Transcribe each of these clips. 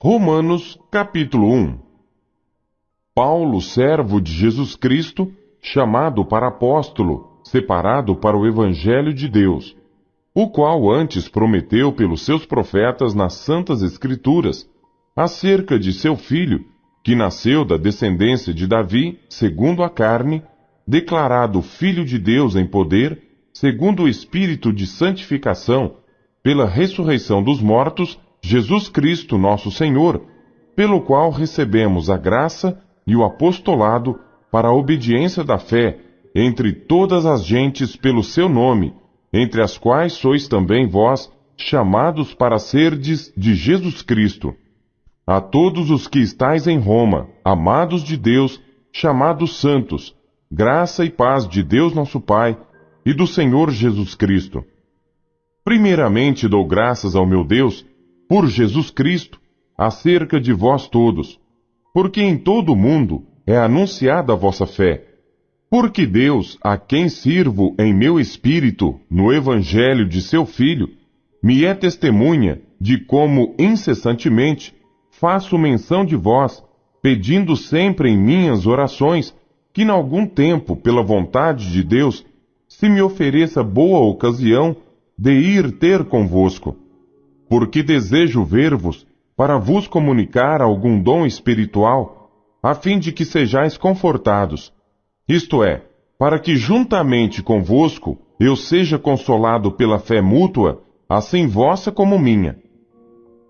Romanos, capítulo 1. Paulo, servo de Jesus Cristo, chamado para apóstolo, separado para o Evangelho de Deus, o qual antes prometeu pelos seus profetas nas Santas Escrituras, acerca de seu filho, que nasceu da descendência de Davi, segundo a carne, declarado Filho de Deus em poder, segundo o Espírito de santificação, pela ressurreição dos mortos, Jesus Cristo nosso Senhor, pelo qual recebemos a graça e o apostolado para a obediência da fé entre todas as gentes pelo seu nome, entre as quais sois também vós chamados para serdes de Jesus Cristo. A todos os que estáis em Roma, amados de Deus, chamados santos, graça e paz de Deus nosso Pai e do Senhor Jesus Cristo. Primeiramente dou graças ao meu Deus, por Jesus Cristo, acerca de vós todos, porque em todo o mundo é anunciada a vossa fé. Porque Deus, a quem sirvo em meu espírito, no Evangelho de seu Filho, me é testemunha de como incessantemente faço menção de vós, pedindo sempre em minhas orações, que em algum tempo, pela vontade de Deus, se me ofereça boa ocasião de ir ter convosco. Porque desejo ver-vos para vos comunicar algum dom espiritual, a fim de que sejais confortados, isto é, para que juntamente convosco eu seja consolado pela fé mútua, assim vossa como minha.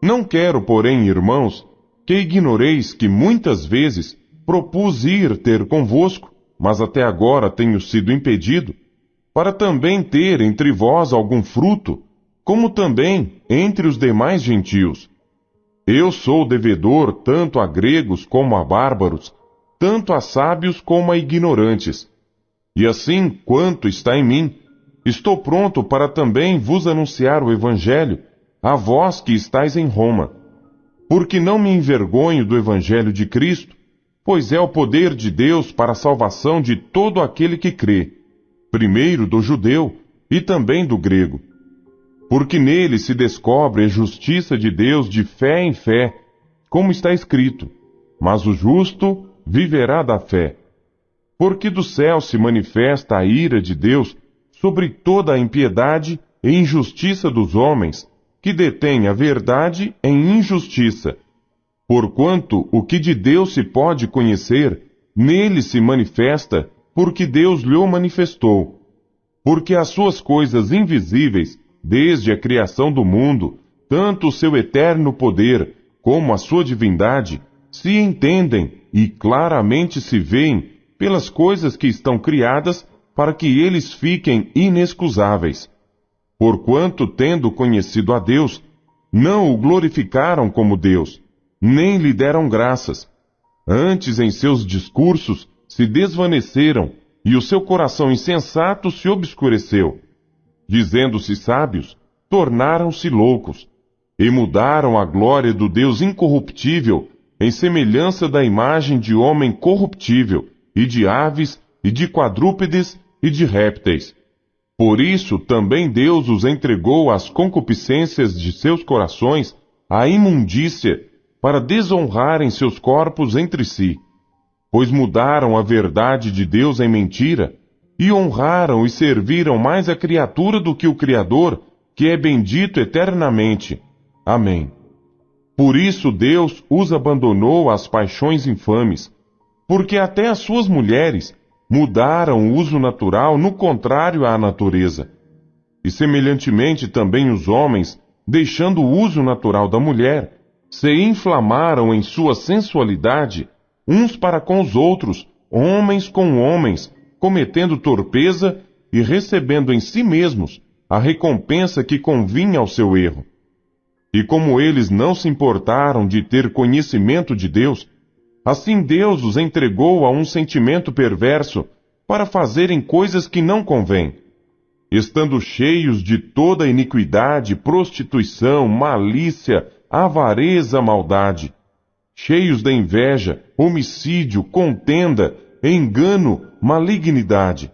Não quero, porém, irmãos, que ignoreis que muitas vezes propus ir ter convosco, mas até agora tenho sido impedido, para também ter entre vós algum fruto, como também entre os demais gentios. Eu sou devedor tanto a gregos como a bárbaros, tanto a sábios como a ignorantes. E assim, quanto está em mim, estou pronto para também vos anunciar o Evangelho, a vós que estáis em Roma. Porque não me envergonho do Evangelho de Cristo, pois é o poder de Deus para a salvação de todo aquele que crê, primeiro do judeu e também do grego. Porque nele se descobre a justiça de Deus de fé em fé, como está escrito, mas o justo viverá da fé. Porque do céu se manifesta a ira de Deus sobre toda a impiedade e injustiça dos homens, que detêm a verdade em injustiça. Porquanto o que de Deus se pode conhecer, nele se manifesta, porque Deus lhe o manifestou. Porque as suas coisas invisíveis, desde a criação do mundo, tanto o seu eterno poder como a sua divindade, se entendem e claramente se veem pelas coisas que estão criadas para que eles fiquem inexcusáveis. Porquanto, tendo conhecido a Deus, não o glorificaram como Deus, nem lhe deram graças. Antes, em seus discursos, se desvaneceram, e o seu coração insensato se obscureceu. Dizendo-se sábios, tornaram-se loucos, e mudaram a glória do Deus incorruptível em semelhança da imagem de homem corruptível, e de aves, e de quadrúpedes, e de répteis. Por isso também Deus os entregou às concupiscências de seus corações, à imundícia, para desonrarem seus corpos entre si. Pois mudaram a verdade de Deus em mentira, e honraram e serviram mais a criatura do que o Criador, que é bendito eternamente. Amém. Por isso Deus os abandonou às paixões infames, porque até as suas mulheres mudaram o uso natural no contrário à natureza. E semelhantemente também os homens, deixando o uso natural da mulher, se inflamaram em sua sensualidade, uns para com os outros, homens com homens, cometendo torpeza e recebendo em si mesmos a recompensa que convinha ao seu erro. E como eles não se importaram de ter conhecimento de Deus, assim Deus os entregou a um sentimento perverso para fazerem coisas que não convêm, estando cheios de toda iniquidade, prostituição, malícia, avareza, maldade, cheios de inveja, homicídio, contenda, engano, malignidade,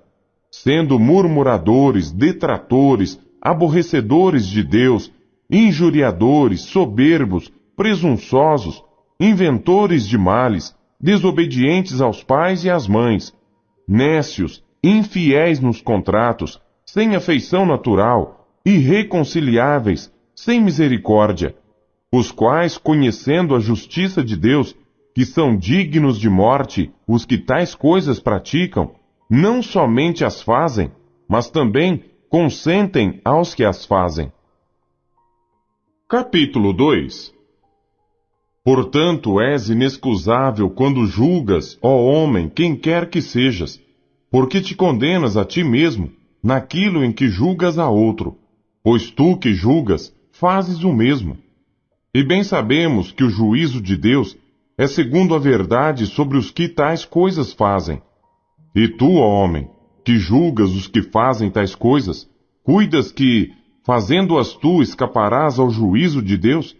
sendo murmuradores, detratores, aborrecedores de Deus, injuriadores, soberbos, presunçosos, inventores de males, desobedientes aos pais e às mães, nécios, infiéis nos contratos, sem afeição natural, irreconciliáveis, sem misericórdia, os quais, conhecendo a justiça de Deus, que são dignos de morte os que tais coisas praticam, não somente as fazem, mas também consentem aos que as fazem. Capítulo 2. Portanto, és inexcusável quando julgas, ó homem, quem quer que sejas, porque te condenas a ti mesmo naquilo em que julgas a outro, pois tu que julgas, fazes o mesmo. E bem sabemos que o juízo de Deus é segundo a verdade sobre os que tais coisas fazem. E tu, ó homem, que julgas os que fazem tais coisas, cuidas que, fazendo-as tu, escaparás ao juízo de Deus?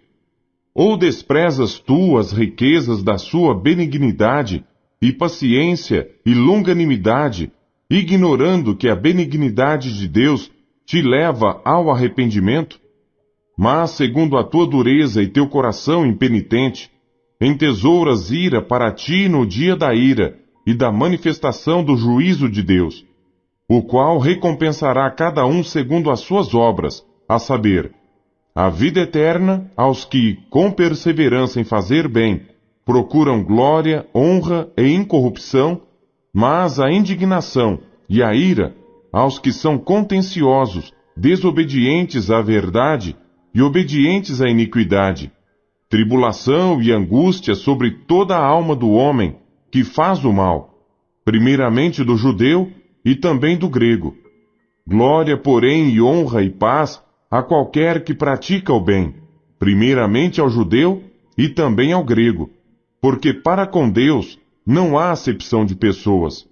Ou desprezas tu as riquezas da sua benignidade, e paciência e longanimidade, ignorando que a benignidade de Deus te leva ao arrependimento? Mas, segundo a tua dureza e teu coração impenitente, entesouras ira para ti no dia da ira e da manifestação do juízo de Deus, o qual recompensará cada um segundo as suas obras, a saber, a vida eterna aos que, com perseverança em fazer bem, procuram glória, honra e incorrupção, mas a indignação e a ira aos que são contenciosos, desobedientes à verdade e obedientes à iniquidade, tribulação e angústia sobre toda a alma do homem que faz o mal, primeiramente do judeu e também do grego. Glória, porém, e honra e paz a qualquer que pratica o bem, primeiramente ao judeu e também ao grego, porque para com Deus não há acepção de pessoas.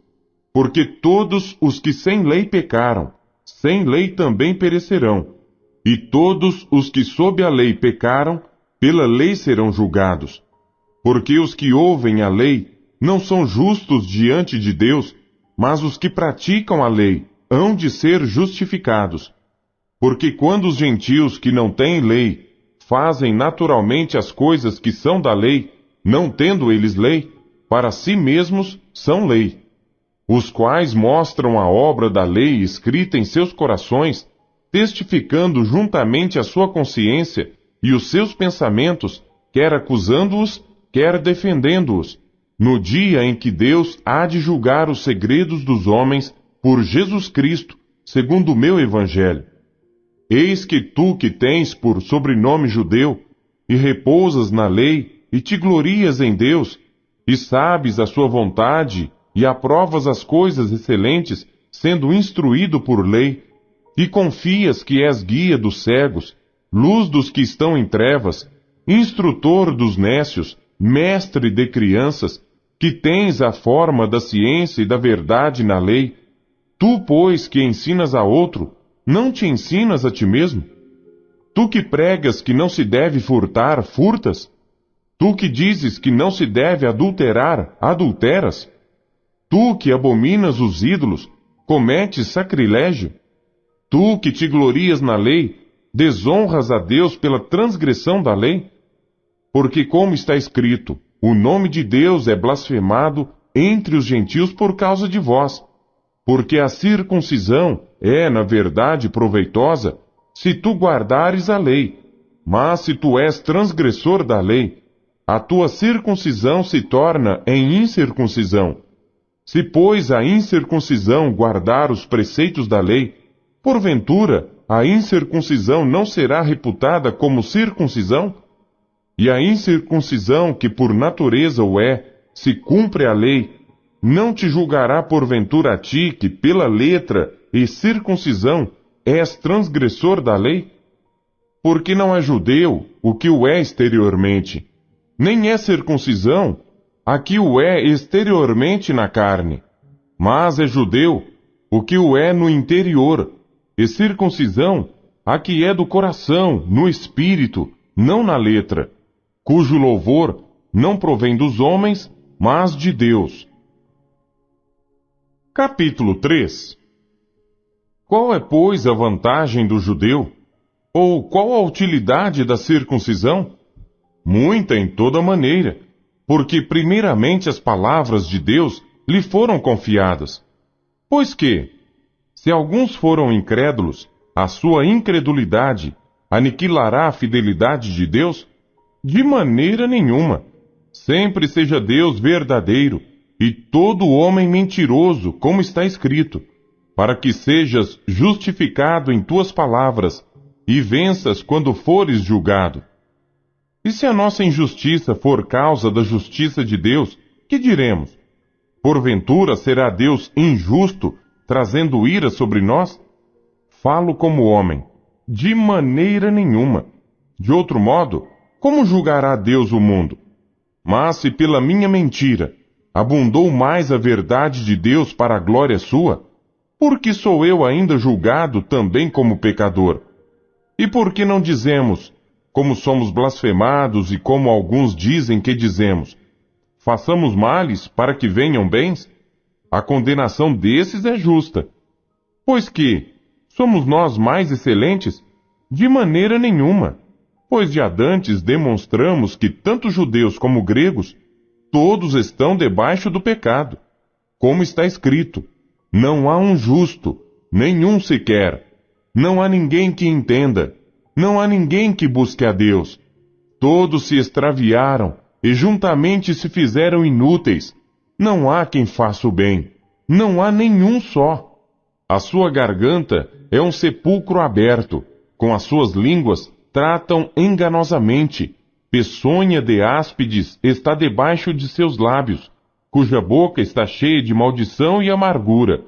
Porque todos os que sem lei pecaram, sem lei também perecerão, e todos os que sob a lei pecaram, pela lei serão julgados. Porque os que ouvem a lei não são justos diante de Deus, mas os que praticam a lei hão de ser justificados. Porque quando os gentios que não têm lei fazem naturalmente as coisas que são da lei, não tendo eles lei, para si mesmos são lei, os quais mostram a obra da lei escrita em seus corações, testificando juntamente a sua consciência e os seus pensamentos, quer acusando-os, quer defendendo-os, no dia em que Deus há de julgar os segredos dos homens por Jesus Cristo, segundo o meu evangelho. Eis que tu que tens por sobrenome judeu, e repousas na lei, e te glorias em Deus, e sabes a sua vontade, e aprovas as coisas excelentes, sendo instruído por lei, e confias que és guia dos cegos, luz dos que estão em trevas, instrutor dos nécios, mestre de crianças, que tens a forma da ciência e da verdade na lei, tu, pois, que ensinas a outro, não te ensinas a ti mesmo? Tu que pregas que não se deve furtar, furtas? Tu que dizes que não se deve adulterar, adulteras? Tu que abominas os ídolos, cometes sacrilégio? Tu que te glorias na lei, desonras a Deus pela transgressão da lei? Porque como está escrito, o nome de Deus é blasfemado entre os gentios por causa de vós. Porque a circuncisão é, na verdade, proveitosa, se tu guardares a lei. Mas se tu és transgressor da lei, a tua circuncisão se torna em incircuncisão. Se, pois, a incircuncisão guardar os preceitos da lei, porventura a incircuncisão não será reputada como circuncisão? E a incircuncisão, que por natureza o é, se cumpre a lei, não te julgará porventura a ti, que pela letra e circuncisão és transgressor da lei? Porque não é judeu o que o é exteriormente, nem é circuncisão a que o é exteriormente na carne, mas é judeu o que o é no interior, e circuncisão a que é do coração, no espírito, não na letra, cujo louvor não provém dos homens, mas de Deus. Capítulo 3. Qual é, pois, a vantagem do judeu? Ou qual a utilidade da circuncisão? muita em toda maneira, porque primeiramente as palavras de Deus lhe foram confiadas. Pois que, se alguns foram incrédulos, a sua incredulidade aniquilará a fidelidade de Deus? De maneira nenhuma. Sempre seja Deus verdadeiro, e todo homem mentiroso, como está escrito, para que sejas justificado em tuas palavras, e venças quando fores julgado. E se a nossa injustiça for causa da justiça de Deus, que diremos? Porventura será Deus injusto, trazendo ira sobre nós? Falo como homem, de maneira nenhuma. De outro modo, como julgará Deus o mundo? Mas se pela minha mentira abundou mais a verdade de Deus para a glória sua, por que sou eu ainda julgado também como pecador? E por que não dizemos, como somos blasfemados e como alguns dizem que dizemos, façamos males para que venham bens? A condenação desses é justa. Pois que, somos nós mais excelentes? De maneira nenhuma, pois de adantes demonstramos que tanto judeus como gregos, todos estão debaixo do pecado. Como está escrito, não há um justo, nenhum sequer. Não há ninguém que entenda, não há ninguém que busque a Deus. Todos se extraviaram e juntamente se fizeram inúteis. Não há quem faça o bem, não há nenhum só. A sua garganta é um sepulcro aberto, com as suas línguas tratam enganosamente. Peçonha de áspides está debaixo de seus lábios, cuja boca está cheia de maldição e amargura.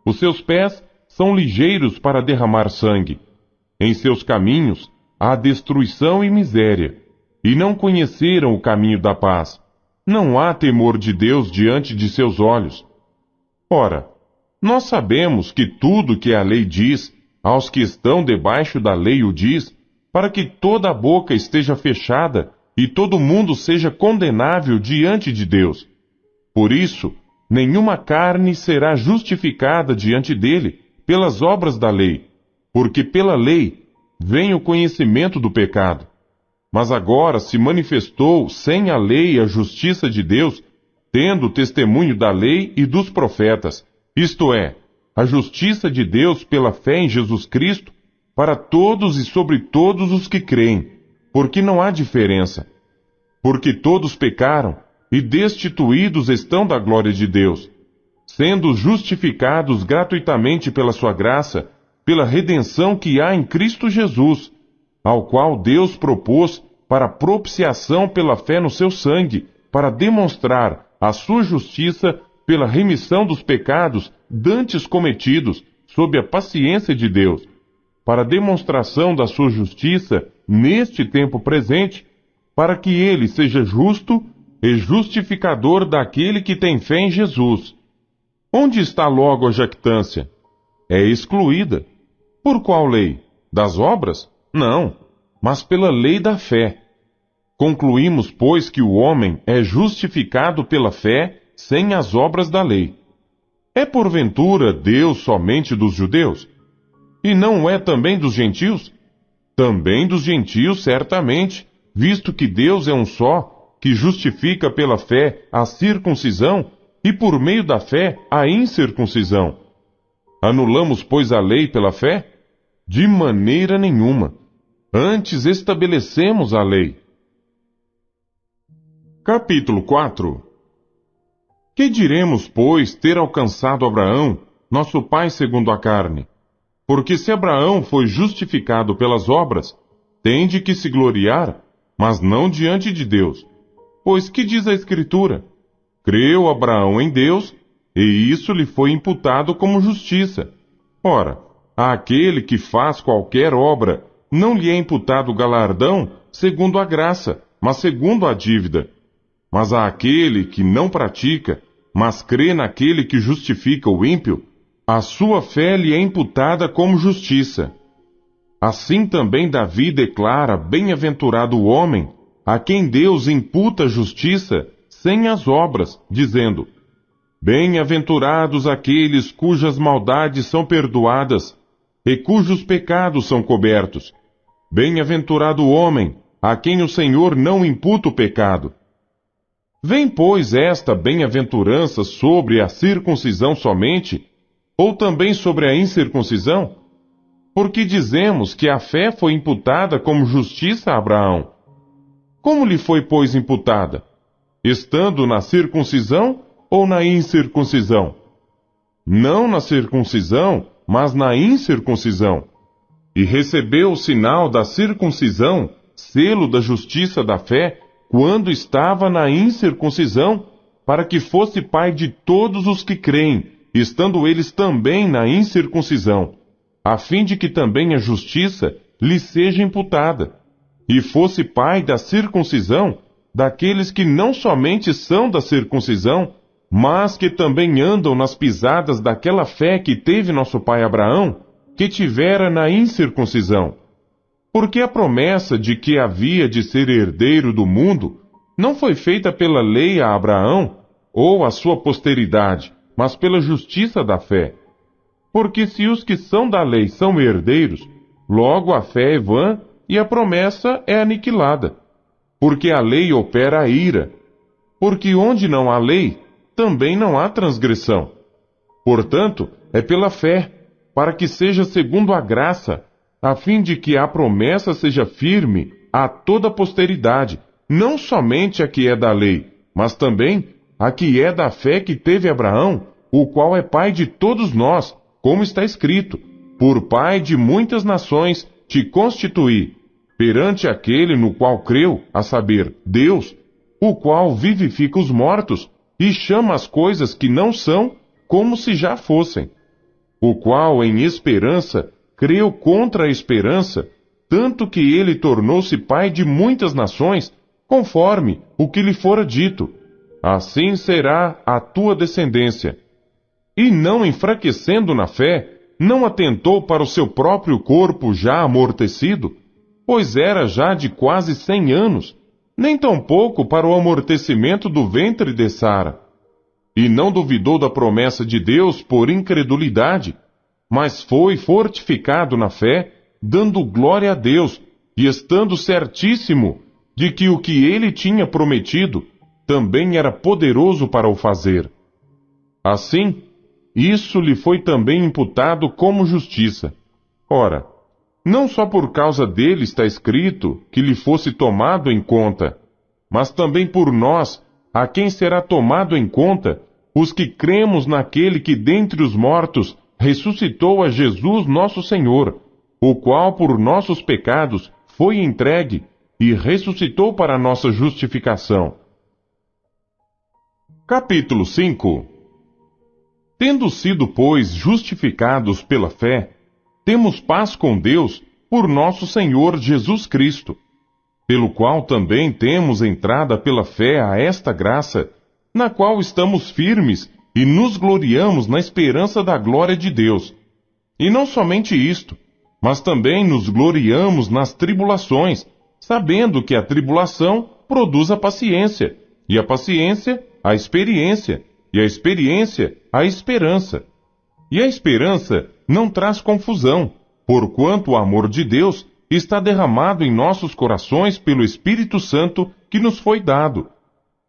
Os seus pés são ligeiros para derramar sangue. Em seus caminhos há destruição e miséria, e não conheceram o caminho da paz. Não há temor de Deus diante de seus olhos. Ora, nós sabemos que tudo que a lei diz, aos que estão debaixo da lei o diz, para que toda a boca esteja fechada e todo mundo seja condenável diante de Deus. Por isso, nenhuma carne será justificada diante dele pelas obras da lei, porque pela lei vem o conhecimento do pecado. Mas agora se manifestou sem a lei a justiça de Deus, tendo o testemunho da lei e dos profetas, isto é, a justiça de Deus pela fé em Jesus Cristo, para todos e sobre todos os que creem, porque não há diferença. Porque todos pecaram e destituídos estão da glória de Deus, sendo justificados gratuitamente pela sua graça, pela redenção que há em Cristo Jesus, ao qual Deus propôs para propiciação pela fé no seu sangue, para demonstrar a sua justiça pela remissão dos pecados dantes cometidos, sob a paciência de Deus, para demonstração da sua justiça neste tempo presente, para que ele seja justo e justificador daquele que tem fé em Jesus. Onde está logo a jactância? É excluída. Por qual lei? Das obras? Não, mas pela lei da fé. Concluímos, pois, que o homem é justificado pela fé sem as obras da lei. É porventura Deus somente dos judeus? E não é também dos gentios? Também dos gentios, certamente, visto que Deus é um só, que justifica pela fé a circuncisão e por meio da fé a incircuncisão. Anulamos, pois, a lei pela fé? De maneira nenhuma. Antes estabelecemos a lei. Capítulo 4. Que diremos, pois, ter alcançado Abraão, nosso pai segundo a carne? Porque se Abraão foi justificado pelas obras, tem de que se gloriar, mas não diante de Deus. Pois que diz a Escritura? Creu Abraão em Deus, e isso lhe foi imputado como justiça. Ora, àquele que faz qualquer obra, não lhe é imputado galardão segundo a graça, mas segundo a dívida. Mas àquele que não pratica, mas crê naquele que justifica o ímpio, a sua fé lhe é imputada como justiça. Assim também Davi declara bem-aventurado o homem, a quem Deus imputa justiça sem as obras, dizendo: Bem-aventurados aqueles cujas maldades são perdoadas e cujos pecados são cobertos. Bem-aventurado o homem a quem o Senhor não imputa o pecado. Vem, pois, esta bem-aventurança sobre a circuncisão somente, ou também sobre a incircuncisão? Porque dizemos que a fé foi imputada como justiça a Abraão. Como lhe foi, pois, imputada? Estando na circuncisão ou na incircuncisão? Não na circuncisão, mas na incircuncisão. E recebeu o sinal da circuncisão, selo da justiça da fé, quando estava na incircuncisão, para que fosse pai de todos os que creem, estando eles também na incircuncisão, a fim de que também a justiça lhe seja imputada, e fosse pai da circuncisão, daqueles que não somente são da circuncisão, mas que também andam nas pisadas daquela fé que teve nosso pai Abraão, que tivera na incircuncisão. Porque a promessa de que havia de ser herdeiro do mundo não foi feita pela lei a Abraão ou a sua posteridade, mas pela justiça da fé. Porque se os que são da lei são herdeiros, logo a fé é vã e a promessa é aniquilada. Porque a lei opera a ira. Porque onde não há lei, também não há transgressão. Portanto, é pela fé, para que seja segundo a graça, a fim de que a promessa seja firme a toda a posteridade, não somente a que é da lei, mas também a que é da fé que teve Abraão, o qual é pai de todos nós, como está escrito: por pai de muitas nações te constituí, perante aquele no qual creu, a saber, Deus, o qual vivifica os mortos e chama as coisas que não são como se já fossem, o qual em esperança creu contra a esperança, tanto que ele tornou-se pai de muitas nações, conforme o que lhe fora dito: assim será a tua descendência. E não enfraquecendo na fé, não atentou para o seu próprio corpo já amortecido, pois era já de quase 100 anos, nem tampouco para o amortecimento do ventre de Sara. E não duvidou da promessa de Deus por incredulidade, mas foi fortificado na fé, dando glória a Deus, e estando certíssimo de que o que ele tinha prometido também era poderoso para o fazer. Assim, isso lhe foi também imputado como justiça. Ora, não só por causa dele está escrito que lhe fosse tomado em conta, mas também por nós, a quem será tomado em conta, os que cremos naquele que dentre os mortos ressuscitou a Jesus nosso Senhor, o qual por nossos pecados foi entregue e ressuscitou para nossa justificação. Capítulo 5. Tendo sido, pois, justificados pela fé, temos paz com Deus por nosso Senhor Jesus Cristo, pelo qual também temos entrada pela fé a esta graça, na qual estamos firmes e nos gloriamos na esperança da glória de Deus. E não somente isto, mas também nos gloriamos nas tribulações, sabendo que a tribulação produz a paciência, e a paciência, a experiência, e a experiência, a esperança. E a esperança não traz confusão, porquanto o amor de Deus está derramado em nossos corações pelo Espírito Santo que nos foi dado.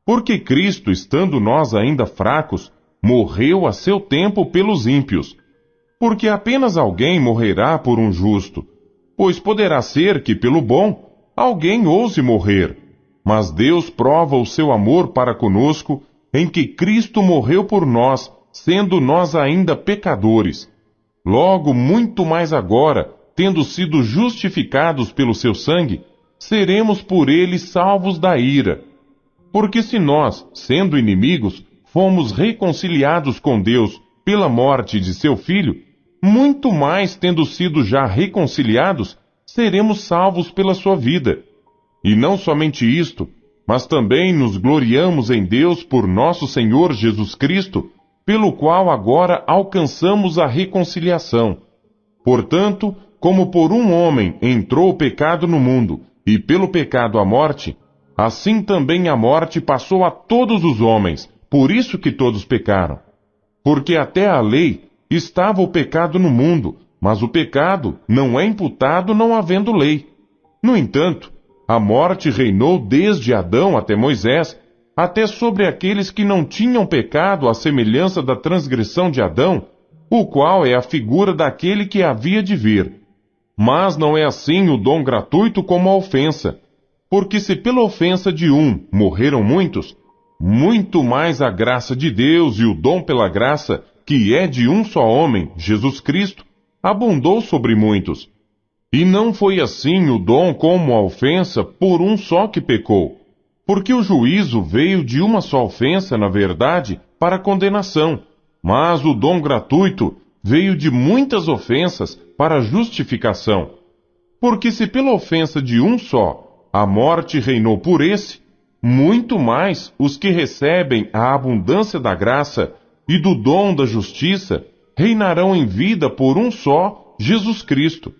Porque Cristo, estando nós ainda fracos, morreu a seu tempo pelos ímpios. Porque apenas alguém morrerá por um justo, pois poderá ser que, pelo bom, alguém ouse morrer. Mas Deus prova o seu amor para conosco, em que Cristo morreu por nós, sendo nós ainda pecadores. Logo, muito mais agora, tendo sido justificados pelo seu sangue, seremos por ele salvos da ira. Porque se nós, sendo inimigos, fomos reconciliados com Deus pela morte de seu Filho, muito mais tendo sido já reconciliados, seremos salvos pela sua vida. E não somente isto, mas também nos gloriamos em Deus por nosso Senhor Jesus Cristo, pelo qual agora alcançamos a reconciliação. Portanto, como por um homem entrou o pecado no mundo, e pelo pecado a morte, assim também a morte passou a todos os homens, por isso que todos pecaram. Porque até a lei estava o pecado no mundo, mas o pecado não é imputado não havendo lei. No entanto, a morte reinou desde Adão até Moisés, até sobre aqueles que não tinham pecado, à semelhança da transgressão de Adão, o qual é a figura daquele que havia de vir. Mas não é assim o dom gratuito como a ofensa, porque se pela ofensa de um morreram muitos, muito mais a graça de Deus e o dom pela graça, que é de um só homem, Jesus Cristo, abundou sobre muitos. E não foi assim o dom como a ofensa por um só que pecou, porque o juízo veio de uma só ofensa, na verdade, para condenação, mas o dom gratuito veio de muitas ofensas para justificação. Porque se pela ofensa de um só a morte reinou por esse, muito mais os que recebem a abundância da graça e do dom da justiça reinarão em vida por um só, Jesus Cristo.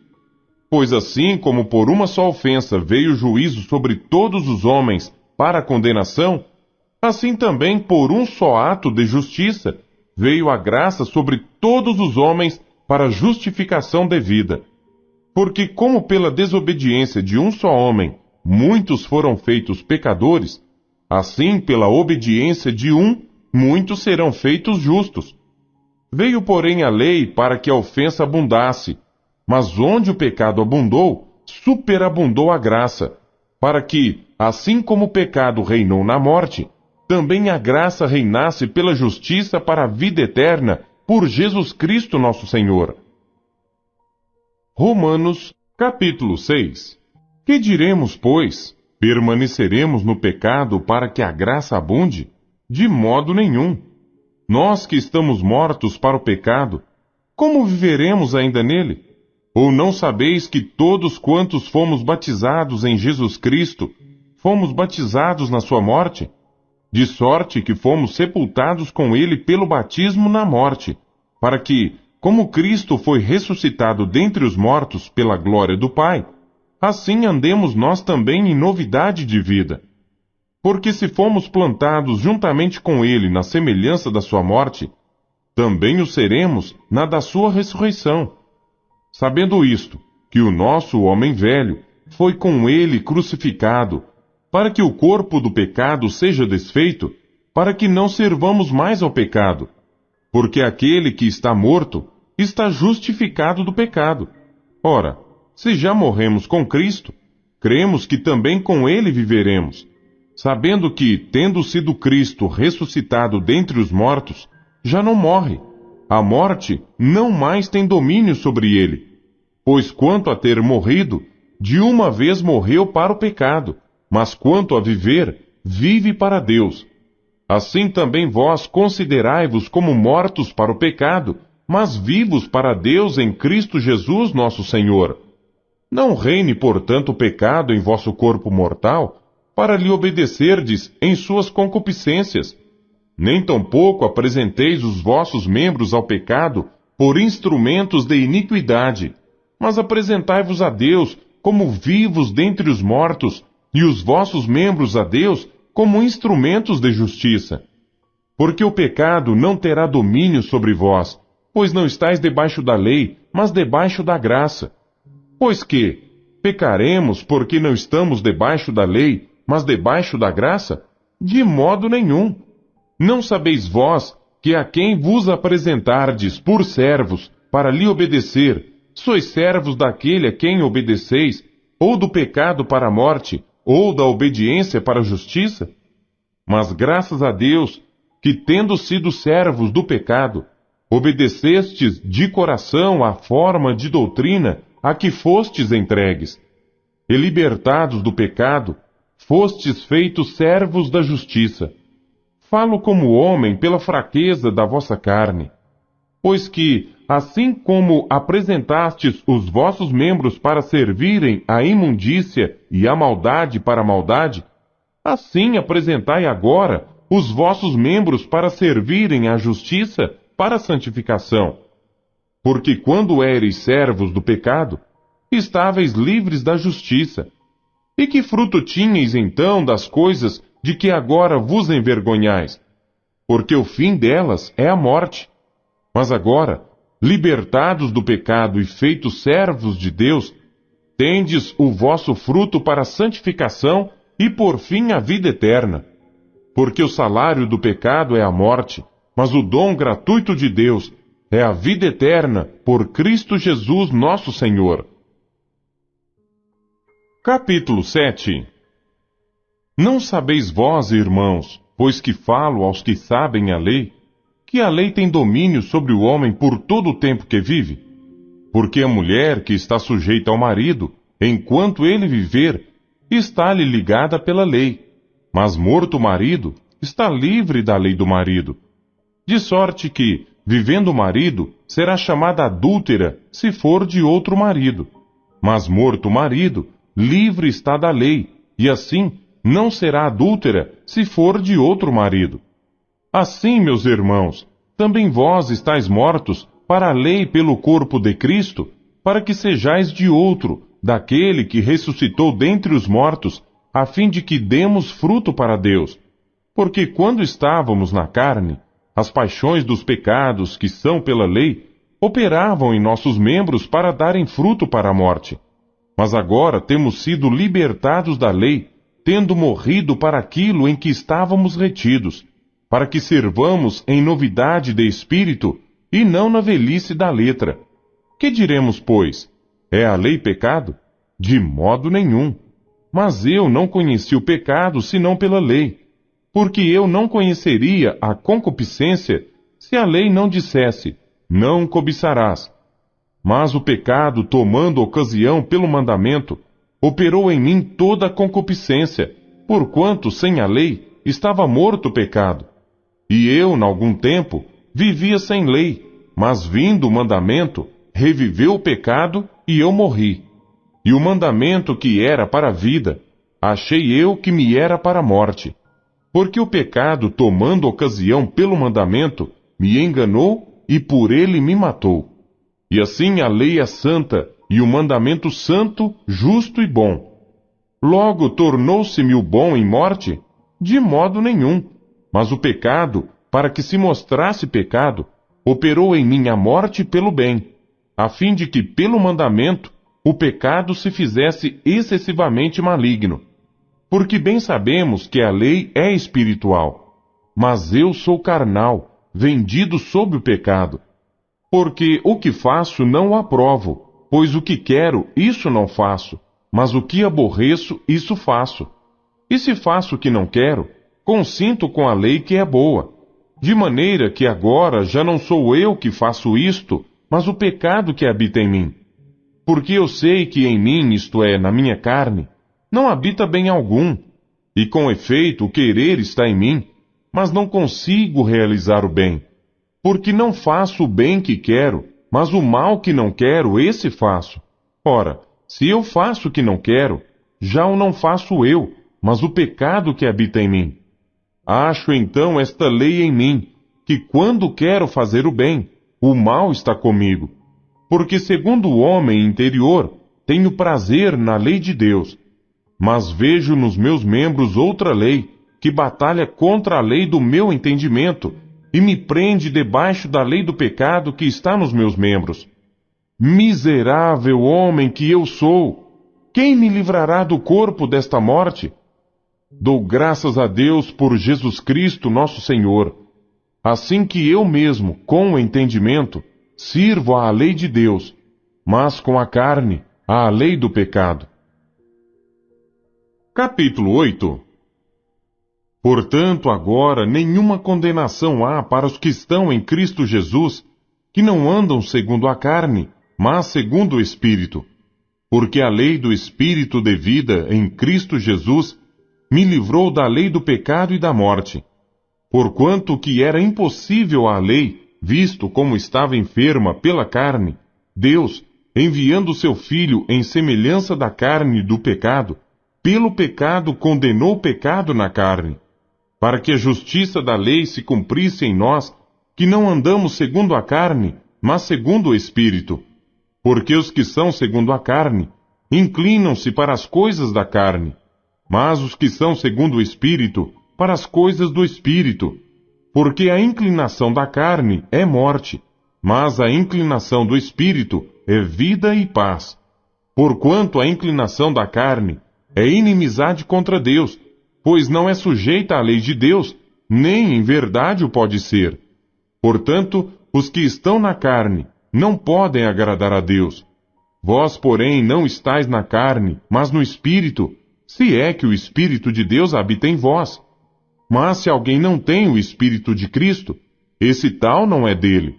Pois assim como por uma só ofensa veio o juízo sobre todos os homens para a condenação, assim também por um só ato de justiça veio a graça sobre todos os homens para a justificação devida. Porque como pela desobediência de um só homem muitos foram feitos pecadores, assim pela obediência de um, muitos serão feitos justos. Veio, porém, a lei para que a ofensa abundasse, mas onde o pecado abundou, superabundou a graça, para que, assim como o pecado reinou na morte, também a graça reinasse pela justiça para a vida eterna, por Jesus Cristo nosso Senhor. Romanos, capítulo 6. Que diremos, pois? Permaneceremos no pecado para que a graça abunde? De modo nenhum. Nós que estamos mortos para o pecado, como viveremos ainda nele? Ou não sabeis que todos quantos fomos batizados em Jesus Cristo, fomos batizados na sua morte? De sorte que fomos sepultados com ele pelo batismo na morte, para que, como Cristo foi ressuscitado dentre os mortos pela glória do Pai, assim andemos nós também em novidade de vida. Porque se fomos plantados juntamente com ele na semelhança da sua morte, também o seremos na da sua ressurreição. Sabendo isto, que o nosso homem velho foi com ele crucificado, para que o corpo do pecado seja desfeito, para que não servamos mais ao pecado. Porque aquele que está morto está justificado do pecado. Ora, se já morremos com Cristo, cremos que também com ele viveremos, sabendo que, tendo sido Cristo ressuscitado dentre os mortos, já não morre. A morte não mais tem domínio sobre ele. Pois quanto a ter morrido, de uma vez morreu para o pecado, mas quanto a viver, vive para Deus. Assim também vós considerai-vos como mortos para o pecado, mas vivos para Deus em Cristo Jesus nosso Senhor. Não reine, portanto, o pecado em vosso corpo mortal, para lhe obedecerdes em suas concupiscências. Nem tampouco apresenteis os vossos membros ao pecado por instrumentos de iniquidade, mas apresentai-vos a Deus como vivos dentre os mortos, e os vossos membros a Deus como instrumentos de justiça. Porque o pecado não terá domínio sobre vós, pois não estáis debaixo da lei, mas debaixo da graça. Pois que, pecaremos porque não estamos debaixo da lei, mas debaixo da graça? De modo nenhum. Não sabeis vós que a quem vos apresentardes por servos para lhe obedecer, sois servos daquele a quem obedeceis, ou do pecado para a morte, ou da obediência para a justiça? Mas graças a Deus, que tendo sido servos do pecado, obedecestes de coração à forma de doutrina a que fostes entregues, e libertados do pecado, fostes feitos servos da justiça. Falo como homem pela fraqueza da vossa carne. Pois que, assim como apresentastes os vossos membros para servirem à imundícia e à maldade para a maldade, assim apresentai agora os vossos membros para servirem à justiça para a santificação. Porque quando éreis servos do pecado, estáveis livres da justiça. E que fruto tinhais então das coisas de que agora vos envergonhais? Porque o fim delas é a morte. Mas agora, libertados do pecado e feitos servos de Deus, tendes o vosso fruto para a santificação e por fim a vida eterna. Porque o salário do pecado é a morte, mas o dom gratuito de Deus é a vida eterna por Cristo Jesus nosso Senhor. Capítulo 7. Não sabeis vós, irmãos, pois que falo aos que sabem a lei, que a lei tem domínio sobre o homem por todo o tempo que vive? Porque a mulher que está sujeita ao marido, enquanto ele viver, está-lhe ligada pela lei, mas morto o marido, está livre da lei do marido. De sorte que, vivendo o marido, será chamada adúltera se for de outro marido. Mas morto o marido, livre está da lei, e assim não será adúltera se for de outro marido. Assim, meus irmãos, também vós estáis mortos para a lei pelo corpo de Cristo, para que sejais de outro, daquele que ressuscitou dentre os mortos, a fim de que demos fruto para Deus. Porque quando estávamos na carne, as paixões dos pecados que são pela lei operavam em nossos membros para darem fruto para a morte. Mas agora temos sido libertados da lei, tendo morrido para aquilo em que estávamos retidos, para que servamos em novidade de espírito e não na velhice da letra. Que diremos, pois? É a lei pecado? De modo nenhum. Mas eu não conheci o pecado senão pela lei, porque eu não conheceria a concupiscência se a lei não dissesse, não cobiçarás. Mas o pecado, tomando ocasião pelo mandamento, operou em mim toda a concupiscência, porquanto sem a lei estava morto o pecado. E eu, n'algum tempo, vivia sem lei, mas vindo o mandamento, reviveu o pecado e eu morri. E o mandamento que era para a vida, achei eu que me era para a morte. Porque o pecado, tomando ocasião pelo mandamento, me enganou e por ele me matou. E assim a lei é santa, e o mandamento santo, justo e bom. Logo tornou-se-me o bom em morte? De modo nenhum. Mas o pecado, para que se mostrasse pecado, operou em mim a morte pelo bem, a fim de que pelo mandamento o pecado se fizesse excessivamente maligno. Porque bem sabemos que a lei é espiritual, mas eu sou carnal, vendido sob o pecado. Porque o que faço não o aprovo, pois o que quero, isso não faço, mas o que aborreço, isso faço. E se faço o que não quero, consinto com a lei que é boa. De maneira que agora já não sou eu que faço isto, mas o pecado que habita em mim. Porque eu sei que em mim, isto é, na minha carne, não habita bem algum, e com efeito o querer está em mim, mas não consigo realizar o bem. Porque não faço o bem que quero, mas o mal que não quero, esse faço. Ora, se eu faço o que não quero, já o não faço eu, mas o pecado que habita em mim. Acho então esta lei em mim, que quando quero fazer o bem, o mal está comigo. Porque segundo o homem interior, tenho prazer na lei de Deus, mas vejo nos meus membros outra lei, que batalha contra a lei do meu entendimento, e me prende debaixo da lei do pecado que está nos meus membros. Miserável homem que eu sou! Quem me livrará do corpo desta morte? Dou graças a Deus por Jesus Cristo nosso Senhor. Assim que eu mesmo, com o entendimento, sirvo à lei de Deus, mas com a carne, à lei do pecado. Capítulo 8. Portanto, agora nenhuma condenação há para os que estão em Cristo Jesus, que não andam segundo a carne, mas segundo o Espírito. Porque a lei do Espírito de vida em Cristo Jesus me livrou da lei do pecado e da morte. Porquanto que era impossível à lei, visto como estava enferma pela carne, Deus, enviando seu Filho em semelhança da carne do pecado, pelo pecado condenou o pecado na carne, para que a justiça da lei se cumprisse em nós, que não andamos segundo a carne, mas segundo o Espírito. Porque os que são segundo a carne, inclinam-se para as coisas da carne, mas os que são segundo o Espírito, para as coisas do Espírito. Porque a inclinação da carne é morte, mas a inclinação do Espírito é vida e paz. porquanto a inclinação da carne é inimizade contra Deus, pois não é sujeita à lei de Deus, nem em verdade o pode ser. Portanto, os que estão na carne não podem agradar a Deus. Vós, porém, não estáis na carne, mas no Espírito, se é que o Espírito de Deus habita em vós. Mas se alguém não tem o Espírito de Cristo, esse tal não é dele.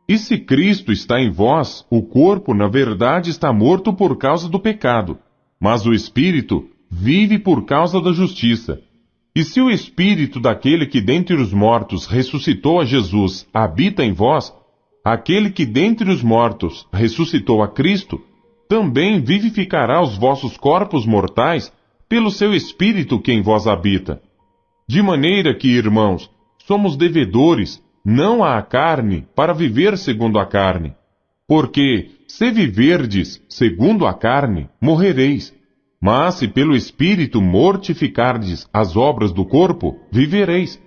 E se Cristo está em vós, o corpo, na verdade, está morto por causa do pecado, mas o Espírito vive por causa da justiça. E se o Espírito daquele que dentre os mortos ressuscitou a Jesus habita em vós, aquele que dentre os mortos ressuscitou a Cristo, também vivificará os vossos corpos mortais pelo seu Espírito que em vós habita. De maneira que, irmãos, somos devedores, não à carne, para viver segundo a carne. Porque, se viverdes segundo a carne, morrereis. Mas se pelo Espírito mortificardes as obras do corpo, vivereis.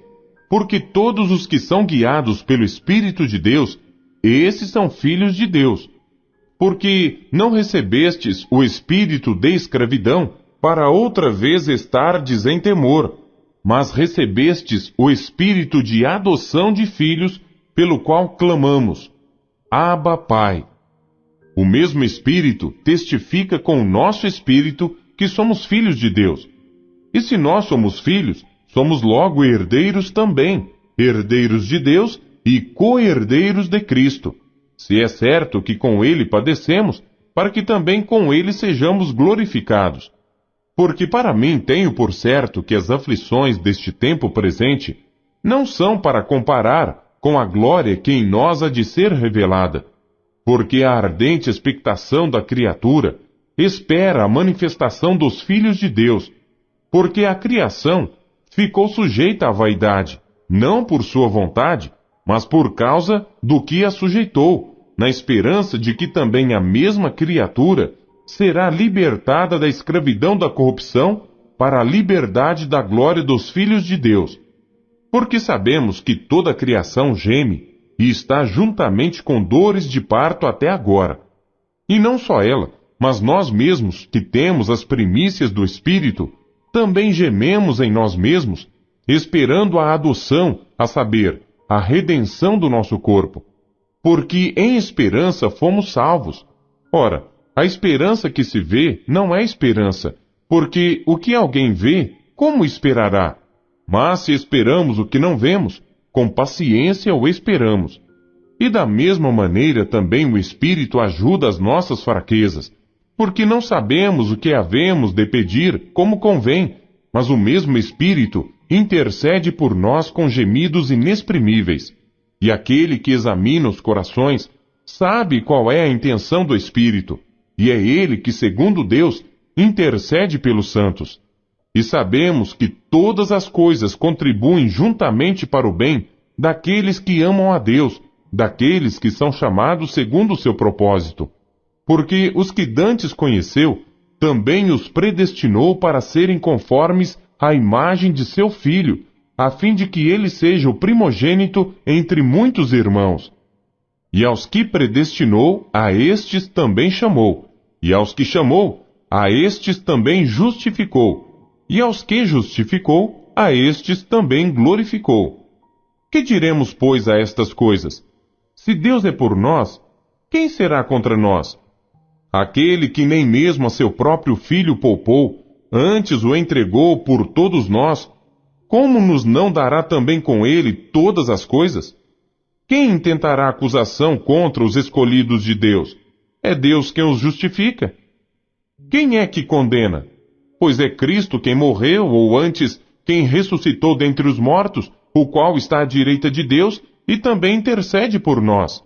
Porque todos os que são guiados pelo Espírito de Deus, esses são filhos de Deus. Porque não recebestes o espírito de escravidão, para outra vez estardes em temor, mas recebestes o espírito de adoção de filhos, pelo qual clamamos: Abba, Pai. O mesmo Espírito testifica com o nosso espírito que somos filhos de Deus. E se nós somos filhos, somos logo herdeiros também, herdeiros de Deus e co-herdeiros de Cristo. Se é certo que com Ele padecemos, para que também com Ele sejamos glorificados. Porque para mim tenho por certo que as aflições deste tempo presente não são para comparar com a glória que em nós há de ser revelada. Porque a ardente expectação da criatura espera a manifestação dos filhos de Deus. Porque a criação ficou sujeita à vaidade, não por sua vontade, mas por causa do que a sujeitou, na esperança de que também a mesma criatura será libertada da escravidão da corrupção para a liberdade da glória dos filhos de Deus. Porque sabemos que toda a criação geme e está juntamente com dores de parto até agora. E não só ela, mas nós mesmos, que temos as primícias do Espírito, também gememos em nós mesmos, esperando a adoção, a saber, a redenção do nosso corpo. Porque em esperança fomos salvos. Ora, a esperança que se vê não é esperança, porque o que alguém vê, como esperará? Mas se esperamos o que não vemos, com paciência o esperamos. E da mesma maneira também o Espírito ajuda as nossas fraquezas, porque não sabemos o que havemos de pedir como convém, mas o mesmo Espírito intercede por nós com gemidos inexprimíveis. E aquele que examina os corações sabe qual é a intenção do Espírito, e é ele que, segundo Deus, intercede pelos santos. E sabemos que todas as coisas contribuem juntamente para o bem daqueles que amam a Deus, daqueles que são chamados segundo o seu propósito. Porque os que dantes conheceu, também os predestinou para serem conformes à imagem de seu Filho, a fim de que ele seja o primogênito entre muitos irmãos. E aos que predestinou, a estes também chamou. E aos que chamou, a estes também justificou. E aos que justificou, a estes também glorificou. Que diremos, pois, a estas coisas? Se Deus é por nós, quem será contra nós? Aquele que nem mesmo a seu próprio Filho poupou, antes o entregou por todos nós, como nos não dará também com ele todas as coisas? Quem intentará acusação contra os escolhidos de Deus? É Deus quem os justifica. Quem é que condena? Pois é Cristo quem morreu, ou antes, quem ressuscitou dentre os mortos, o qual está à direita de Deus e também intercede por nós.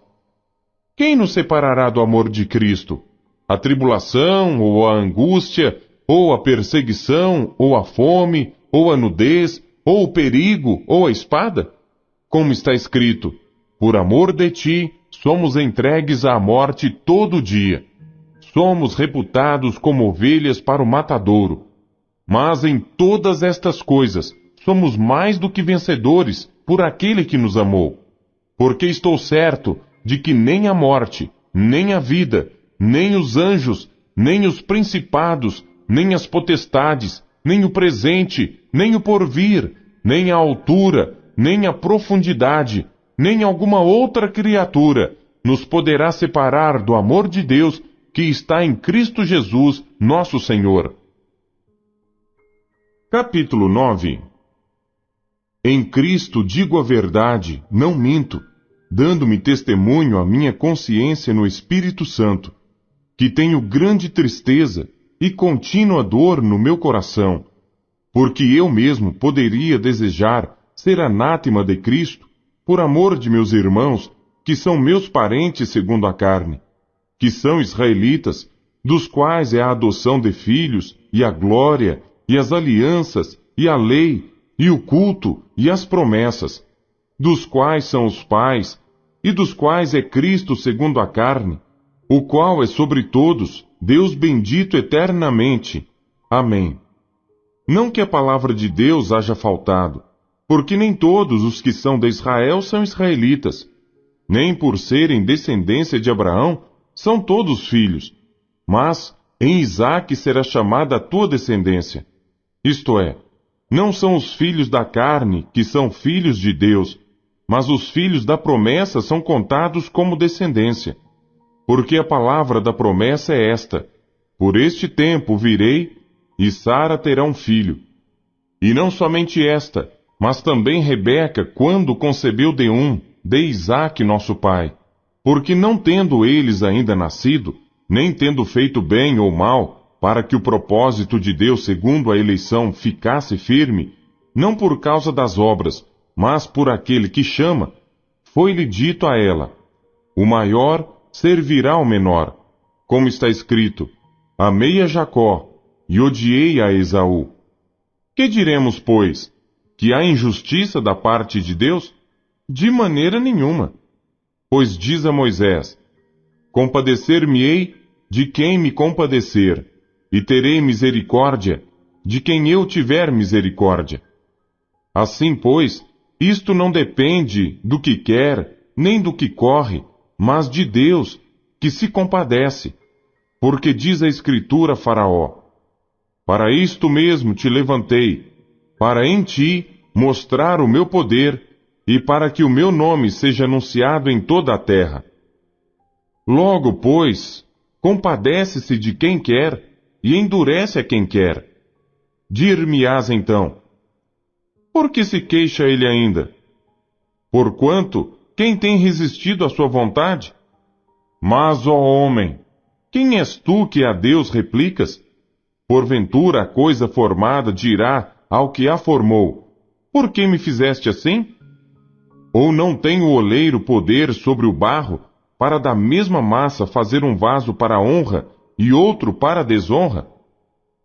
Quem nos separará do amor de Cristo? A tribulação, ou a angústia, ou a perseguição, ou a fome, ou a nudez, ou o perigo, ou a espada? Como está escrito: por amor de ti, somos entregues à morte todo dia. Somos reputados como ovelhas para o matadouro. Mas em todas estas coisas, somos mais do que vencedores por aquele que nos amou. Porque estou certo de que nem a morte, nem a vida, nem os anjos, nem os principados, nem as potestades, nem o presente, nem o porvir, nem a altura, nem a profundidade, nem alguma outra criatura nos poderá separar do amor de Deus que está em Cristo Jesus, nosso Senhor. Capítulo 9. Em Cristo digo a verdade, não minto, dando-me testemunho a minha consciência no Espírito Santo, que tenho grande tristeza e contínua dor no meu coração, porque eu mesmo poderia desejar ser anátema de Cristo, por amor de meus irmãos, que são meus parentes segundo a carne, que são israelitas, dos quais é a adoção de filhos, e a glória, e as alianças, e a lei, e o culto, e as promessas, dos quais são os pais, e dos quais é Cristo segundo a carne, o qual é sobre todos, Deus bendito eternamente. Amém. Não que a palavra de Deus haja faltado, porque nem todos os que são de Israel são israelitas, nem por serem descendência de Abraão são todos filhos, mas em Isaque será chamada a tua descendência. Isto é, não são os filhos da carne que são filhos de Deus, mas os filhos da promessa são contados como descendência. Porque a palavra da promessa é esta: por este tempo virei, e Sara terá um filho. E não somente esta, mas também Rebeca, quando concebeu de Isaque nosso pai. Porque não tendo eles ainda nascido, nem tendo feito bem ou mal, para que o propósito de Deus segundo a eleição ficasse firme, não por causa das obras, mas por aquele que chama, foi-lhe dito a ela: o maior servirá ao menor, como está escrito: amei a Jacó e odiei a Esaú. Que diremos, pois? Que há injustiça da parte de Deus? De maneira nenhuma. Pois diz a Moisés: compadecer-me-ei de quem me compadecer, e terei misericórdia de quem eu tiver misericórdia. Assim, pois, isto não depende do que quer, nem do que corre, mas de Deus, que se compadece. Porque diz a Escritura a Faraó: para isto mesmo te levantei, para em ti mostrar o meu poder, e para que o meu nome seja anunciado em toda a terra. Logo, pois, compadece-se de quem quer, e endurece a quem quer. Dir-me-ás então: por que se queixa ele ainda? Porquanto, quem tem resistido à sua vontade? Mas, ó homem, quem és tu que a Deus replicas? Porventura a coisa formada dirá ao que a formou: por que me fizeste assim? Ou não tem o oleiro poder sobre o barro, para da mesma massa fazer um vaso para a honra e outro para a desonra?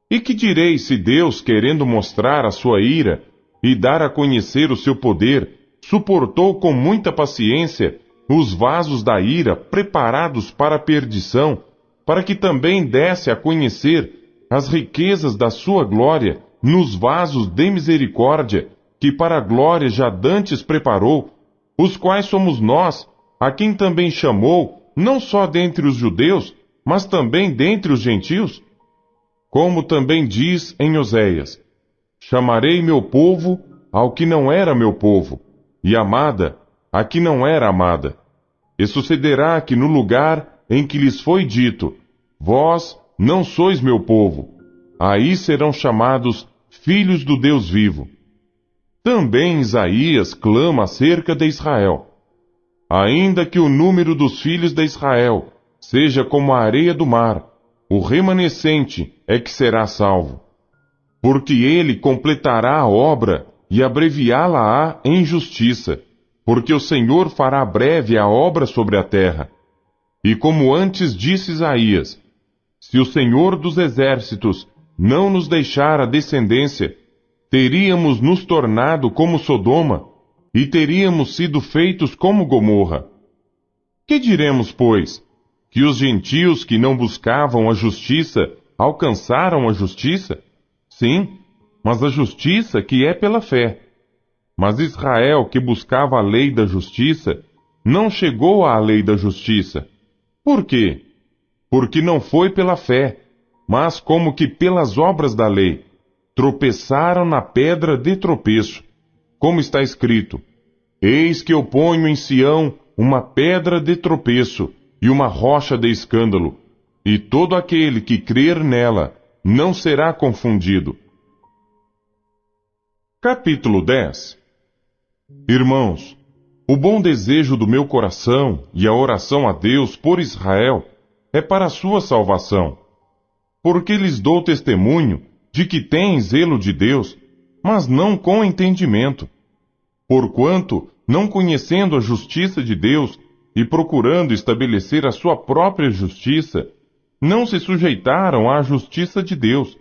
E que direi se Deus, querendo mostrar a sua ira e dar a conhecer o seu poder, suportou com muita paciência os vasos da ira preparados para a perdição, para que também desse a conhecer as riquezas da sua glória nos vasos de misericórdia, que para a glória já dantes preparou, os quais somos nós, a quem também chamou, não só dentre os judeus, mas também dentre os gentios? Como também diz em Oséias: chamarei meu povo ao que não era meu povo, e amada a que não era amada. E sucederá que no lugar em que lhes foi dito: vós não sois meu povo, aí serão chamados filhos do Deus vivo. Também Isaías clama acerca de Israel: ainda que o número dos filhos de Israel seja como a areia do mar, o remanescente é que será salvo. Porque ele completará a obra e abreviá-la-á em justiça, porque o Senhor fará breve a obra sobre a terra. E como antes disse Isaías: se o Senhor dos exércitos não nos deixar a descendência, teríamos nos tornado como Sodoma, e teríamos sido feitos como Gomorra. Que diremos, pois? Que os gentios que não buscavam a justiça alcançaram a justiça? Sim, mas a justiça que é pela fé. Mas Israel, que buscava a lei da justiça, não chegou à lei da justiça. Por quê? porque não foi pela fé, mas como que pelas obras da lei. Tropeçaram na pedra de tropeço, como está escrito: Eis que eu ponho em Sião uma pedra de tropeço e uma rocha de escândalo, e todo aquele que crer nela não será confundido. Capítulo 10. Irmãos, o bom desejo do meu coração e a oração a Deus por Israel é para a sua salvação, porque lhes dou testemunho de que têm zelo de Deus, mas não com entendimento. Porquanto, não conhecendo a justiça de Deus e procurando estabelecer a sua própria justiça, não se sujeitaram à justiça de Deus,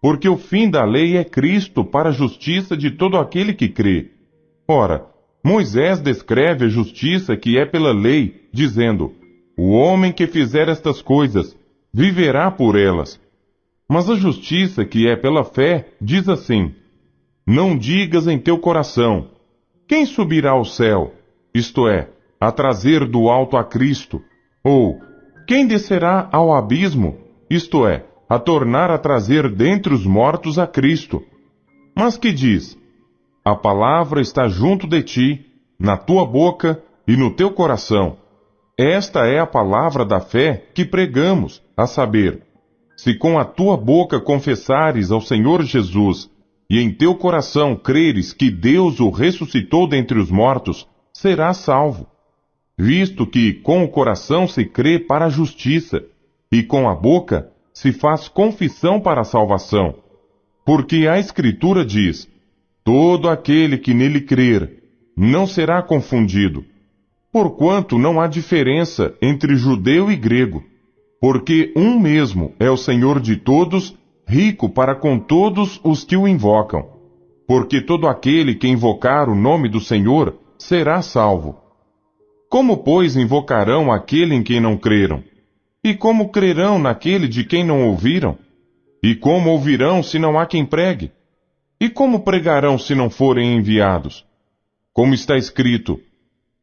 porque o fim da lei é Cristo para a justiça de todo aquele que crê. Ora, Moisés descreve a justiça que é pela lei, dizendo: O homem que fizer estas coisas viverá por elas. Mas a justiça que é pela fé diz assim: Não digas em teu coração: Quem subirá ao céu? Isto é, a trazer do alto a Cristo. Ou, quem descerá ao abismo? Isto é, a tornar a trazer dentre os mortos a Cristo. Mas que diz: A palavra está junto de ti, na tua boca e no teu coração. Esta é a palavra da fé que pregamos, a saber: se com a tua boca confessares ao Senhor Jesus, e em teu coração creres que Deus o ressuscitou dentre os mortos, serás salvo. Visto que com o coração se crê para a justiça, e com a boca se faz confissão para a salvação. Porque a Escritura diz: Todo aquele que nele crer não será confundido. Porquanto não há diferença entre judeu e grego, porque um mesmo é o Senhor de todos, rico para com todos os que o invocam. Porque todo aquele que invocar o nome do Senhor será salvo. Como, pois, invocarão aquele em quem não creram? E como crerão naquele de quem não ouviram? E como ouvirão se não há quem pregue? E como pregarão se não forem enviados? Como está escrito: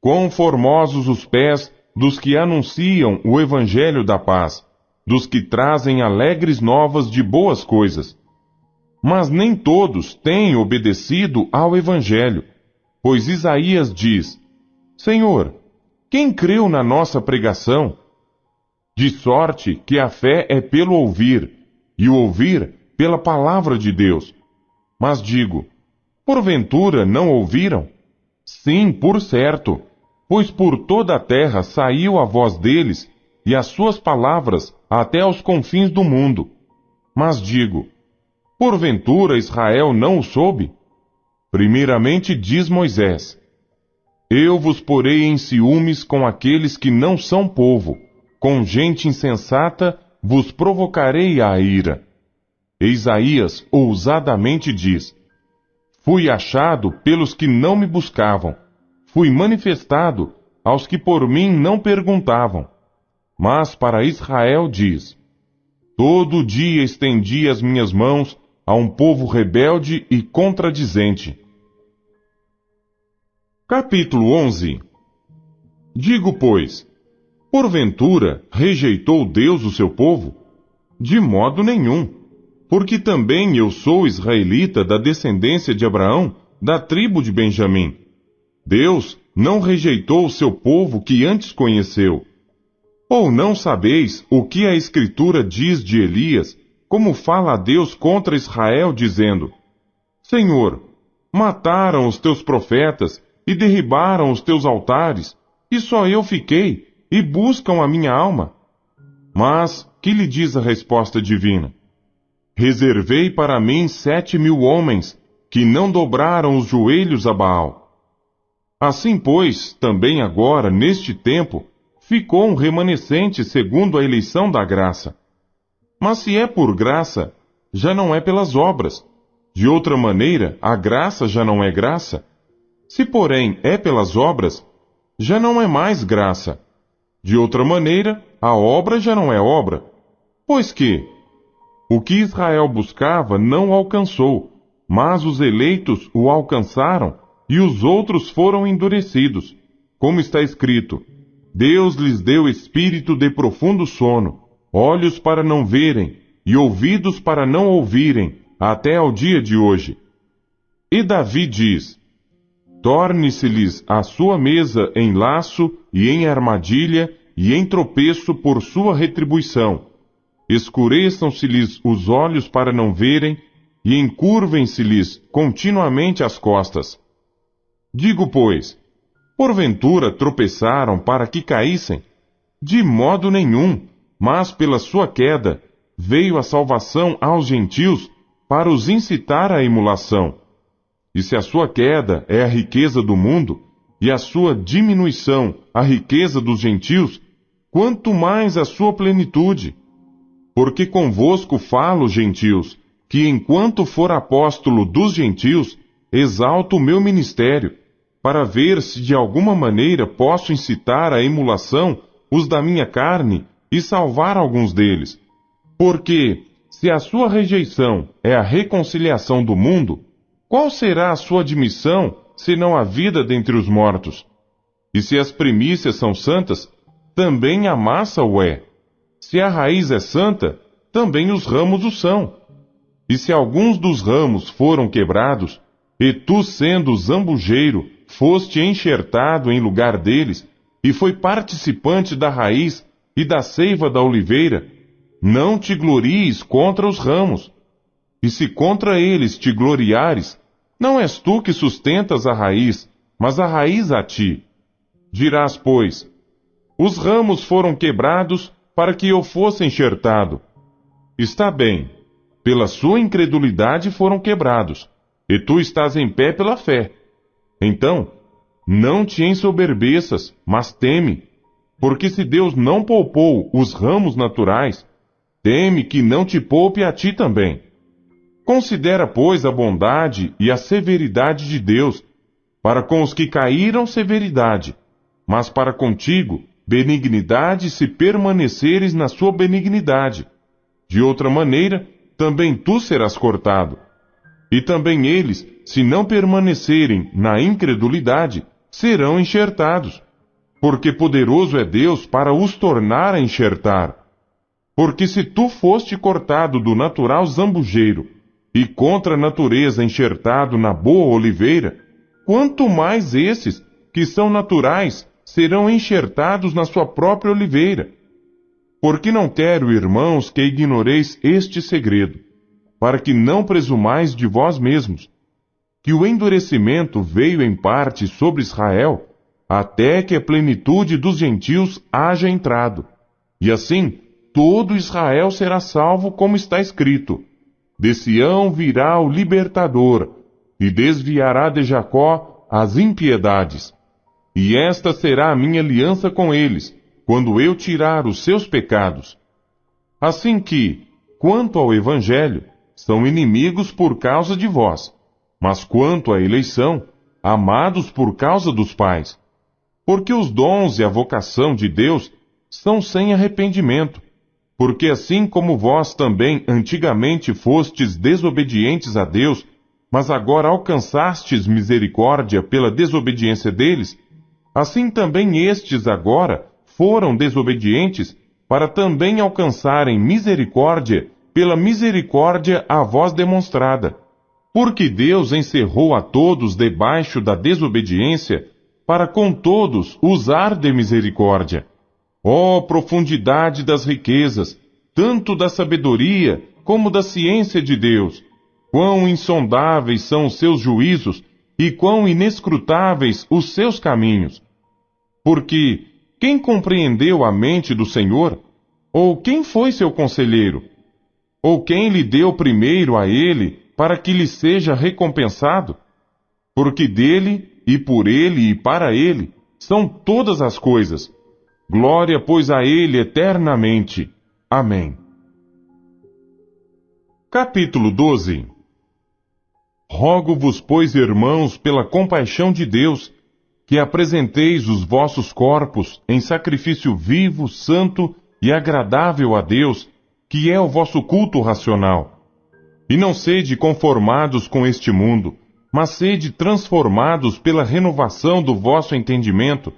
Quão formosos os pés dos que anunciam o evangelho da paz, dos que trazem alegres novas de boas coisas. Mas nem todos têm obedecido ao evangelho, pois Isaías diz: Senhor, quem creu na nossa pregação? De sorte que a fé é pelo ouvir, e o ouvir pela palavra de Deus. Mas digo: porventura não ouviram? Sim, por certo, pois por toda a terra saiu a voz deles, e as suas palavras até aos confins do mundo. Mas digo: porventura Israel não o soube? Primeiramente diz Moisés: Eu vos porei em ciúmes com aqueles que não são povo, com gente insensata vos provocarei a ira. Isaías ousadamente diz: Fui achado pelos que não me buscavam, fui manifestado aos que por mim não perguntavam. Mas para Israel diz: Todo dia estendi as minhas mãos a um povo rebelde e contradizente. Capítulo 11. Digo, pois, porventura rejeitou Deus o seu povo? De modo nenhum. Porque também eu sou israelita da descendência de Abraão, da tribo de Benjamim. Deus não rejeitou o seu povo que antes conheceu. Ou não sabeis o que a Escritura diz de Elias, como fala a Deus contra Israel, dizendo: Senhor, mataram os teus profetas e derribaram os teus altares, e só eu fiquei, e buscam a minha alma. Mas, que lhe diz a resposta divina? Reservei para mim 7.000 homens, que não dobraram os joelhos a Baal. Assim, pois, também agora, neste tempo, ficou um remanescente segundo a eleição da graça. Mas se é por graça, já não é pelas obras. De outra maneira, a graça já não é graça. Se, porém, é pelas obras, já não é mais graça. De outra maneira, a obra já não é obra. Pois que o que Israel buscava não o alcançou, mas os eleitos o alcançaram, e os outros foram endurecidos. Como está escrito: Deus lhes deu espírito de profundo sono, olhos para não verem e ouvidos para não ouvirem, até ao dia de hoje. E Davi diz: torne-se-lhes a sua mesa em laço e em armadilha e em tropeço por sua retribuição. Escureçam-se-lhes os olhos para não verem e encurvem-se-lhes continuamente as costas. Digo, pois, porventura tropeçaram para que caíssem? De modo nenhum, mas pela sua queda veio a salvação aos gentios para os incitar à emulação. E se a sua queda é a riqueza do mundo, e a sua diminuição a riqueza dos gentios, quanto mais a sua plenitude. Porque convosco falo, gentios, que enquanto for apóstolo dos gentios, exalto o meu ministério, para ver se de alguma maneira posso incitar à emulação os da minha carne e salvar alguns deles. Porque, se a sua rejeição é a reconciliação do mundo, qual será a sua admissão, senão a vida dentre os mortos? E se as primícias são santas, também a massa o é. Se a raiz é santa, também os ramos o são. E se alguns dos ramos foram quebrados, e tu, sendo zambujeiro, foste enxertado em lugar deles, e foi participante da raiz e da seiva da oliveira, não te glories contra os ramos. E se contra eles te gloriares, não és tu que sustentas a raiz, mas a raiz a ti. Dirás, pois, os ramos foram quebrados para que eu fosse enxertado. Está bem, pela sua incredulidade foram quebrados, e tu estás em pé pela fé. Então, não te ensoberbeças, mas teme, porque se Deus não poupou os ramos naturais, teme que não te poupe a ti também. Considera, pois, a bondade e a severidade de Deus, para com os que caíram severidade, mas para contigo benignidade se permaneceres na sua benignidade. De outra maneira, também tu serás cortado. E também eles, se não permanecerem na incredulidade, serão enxertados, porque poderoso é Deus para os tornar a enxertar. Porque se tu foste cortado do natural zambujeiro, e contra a natureza enxertado na boa oliveira, quanto mais esses, que são naturais, serão enxertados na sua própria oliveira. Porque não quero, irmãos, que ignoreis este segredo, para que não presumais de vós mesmos, que o endurecimento veio em parte sobre Israel, até que a plenitude dos gentios haja entrado. E assim, todo Israel será salvo, como está escrito: de Sião virá o libertador, e desviará de Jacó as impiedades. E esta será a minha aliança com eles, quando eu tirar os seus pecados. Assim que, quanto ao Evangelho, são inimigos por causa de vós, mas quanto à eleição, amados por causa dos pais. Porque os dons e a vocação de Deus são sem arrependimento, porque assim como vós também antigamente fostes desobedientes a Deus, mas agora alcançastes misericórdia pela desobediência deles, assim também estes agora foram desobedientes para também alcançarem misericórdia pela misericórdia a vós demonstrada. Porque Deus encerrou a todos debaixo da desobediência, para com todos usar de misericórdia. Ó profundidade das riquezas, tanto da sabedoria como da ciência de Deus! Quão insondáveis são os seus juízos e quão inescrutáveis os seus caminhos! Porque quem compreendeu a mente do Senhor? Ou quem foi seu conselheiro? Ou quem lhe deu primeiro a ele, para que lhe seja recompensado? Porque dele, e por ele, e para ele, são todas as coisas. Glória, pois, a ele eternamente. Amém. Capítulo 12. Rogo-vos, pois, irmãos, pela compaixão de Deus, que apresenteis os vossos corpos em sacrifício vivo, santo e agradável a Deus, que é o vosso culto racional. E não sede conformados com este mundo, mas sede transformados pela renovação do vosso entendimento,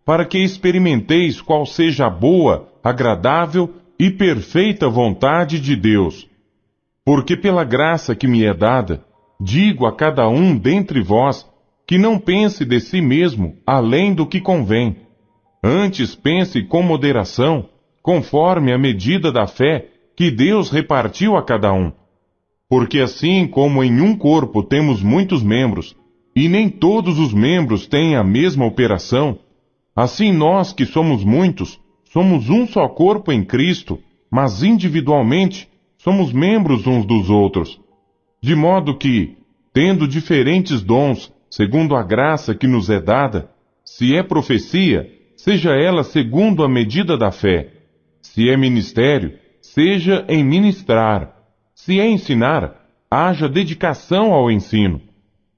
para que experimenteis qual seja a boa, agradável e perfeita vontade de Deus. Porque pela graça que me é dada, digo a cada um dentre vós, que não pense de si mesmo além do que convém. Antes pense com moderação, conforme a medida da fé que Deus repartiu a cada um. Porque assim como em um corpo temos muitos membros, e nem todos os membros têm a mesma operação, assim nós que somos muitos, somos um só corpo em Cristo, mas individualmente somos membros uns dos outros. De modo que, tendo diferentes dons, segundo a graça que nos é dada, se é profecia, seja ela segundo a medida da fé. Se é ministério, seja em ministrar. Se é ensinar, haja dedicação ao ensino.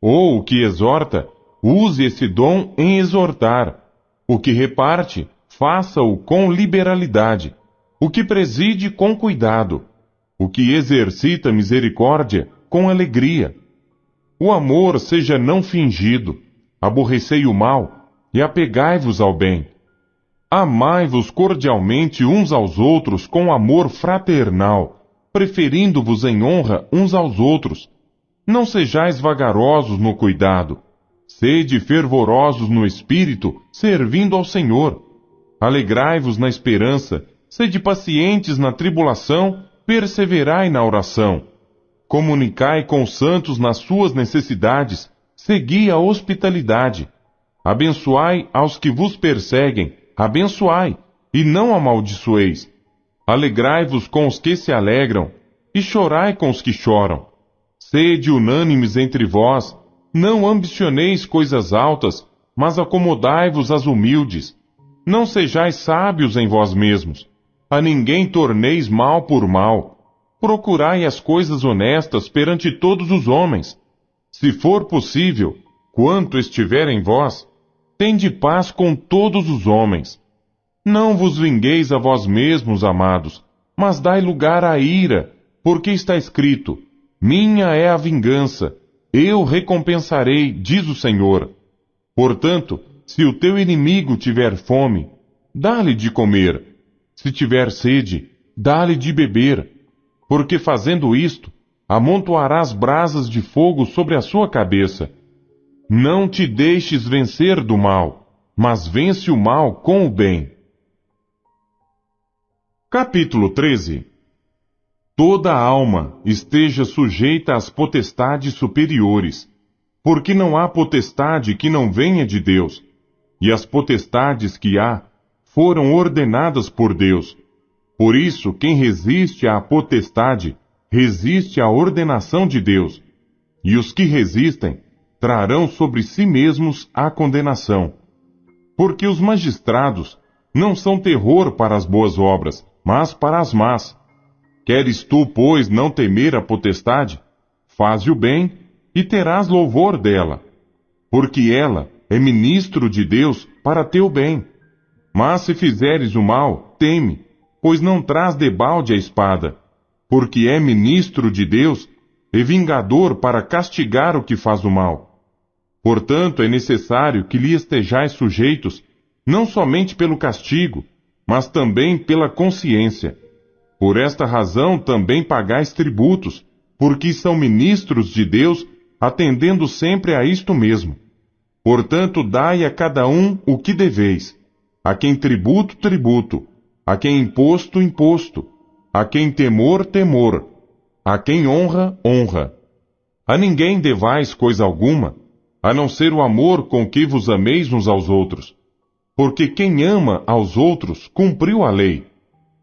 Ou o que exorta, use esse dom em exortar. O que reparte, faça-o com liberalidade. O que preside, com cuidado. O que exercita misericórdia, com alegria. O amor seja não fingido. Aborrecei o mal e apegai-vos ao bem. Amai-vos cordialmente uns aos outros com amor fraternal, preferindo-vos em honra uns aos outros. Não sejais vagarosos no cuidado. Sede fervorosos no espírito, servindo ao Senhor. Alegrai-vos na esperança, sede pacientes na tribulação, perseverai na oração. Comunicai com os santos nas suas necessidades, segui a hospitalidade. Abençoai aos que vos perseguem, abençoai, e não amaldiçoeis. Alegrai-vos com os que se alegram, e chorai com os que choram. Sede unânimes entre vós, não ambicioneis coisas altas, mas acomodai-vos às humildes. Não sejais sábios em vós mesmos. A ninguém torneis mal por mal. Procurai as coisas honestas perante todos os homens. Se for possível, quanto estiver em vós, tende paz com todos os homens. Não vos vingueis a vós mesmos, amados, mas dai lugar à ira, porque está escrito: minha é a vingança, eu recompensarei, diz o Senhor. Portanto, se o teu inimigo tiver fome, dá-lhe de comer. Se tiver sede, dá-lhe de beber. Porque fazendo isto, amontoarás brasas de fogo sobre a sua cabeça. Não te deixes vencer do mal, mas vence o mal com o bem. Capítulo 13. Toda alma esteja sujeita às potestades superiores, porque não há potestade que não venha de Deus, e as potestades que há foram ordenadas por Deus. Por isso, quem resiste à potestade, resiste à ordenação de Deus, e os que resistem trarão sobre si mesmos a condenação. Porque os magistrados não são terror para as boas obras, mas para as más. Queres tu, pois, não temer a potestade? Faze o bem, e terás louvor dela, porque ela é ministro de Deus para teu bem. Mas se fizeres o mal, teme, pois não traz debalde a espada, porque é ministro de Deus e vingador para castigar o que faz o mal. Portanto, é necessário que lhe estejais sujeitos, não somente pelo castigo, mas também pela consciência. Por esta razão também pagais tributos, porque são ministros de Deus, atendendo sempre a isto mesmo. Portanto, dai a cada um o que deveis. A quem tributo, tributo. A quem imposto, imposto. A quem temor, temor. A quem honra, honra. A ninguém devais coisa alguma, a não ser o amor com que vos ameis uns aos outros. Porque quem ama aos outros cumpriu a lei.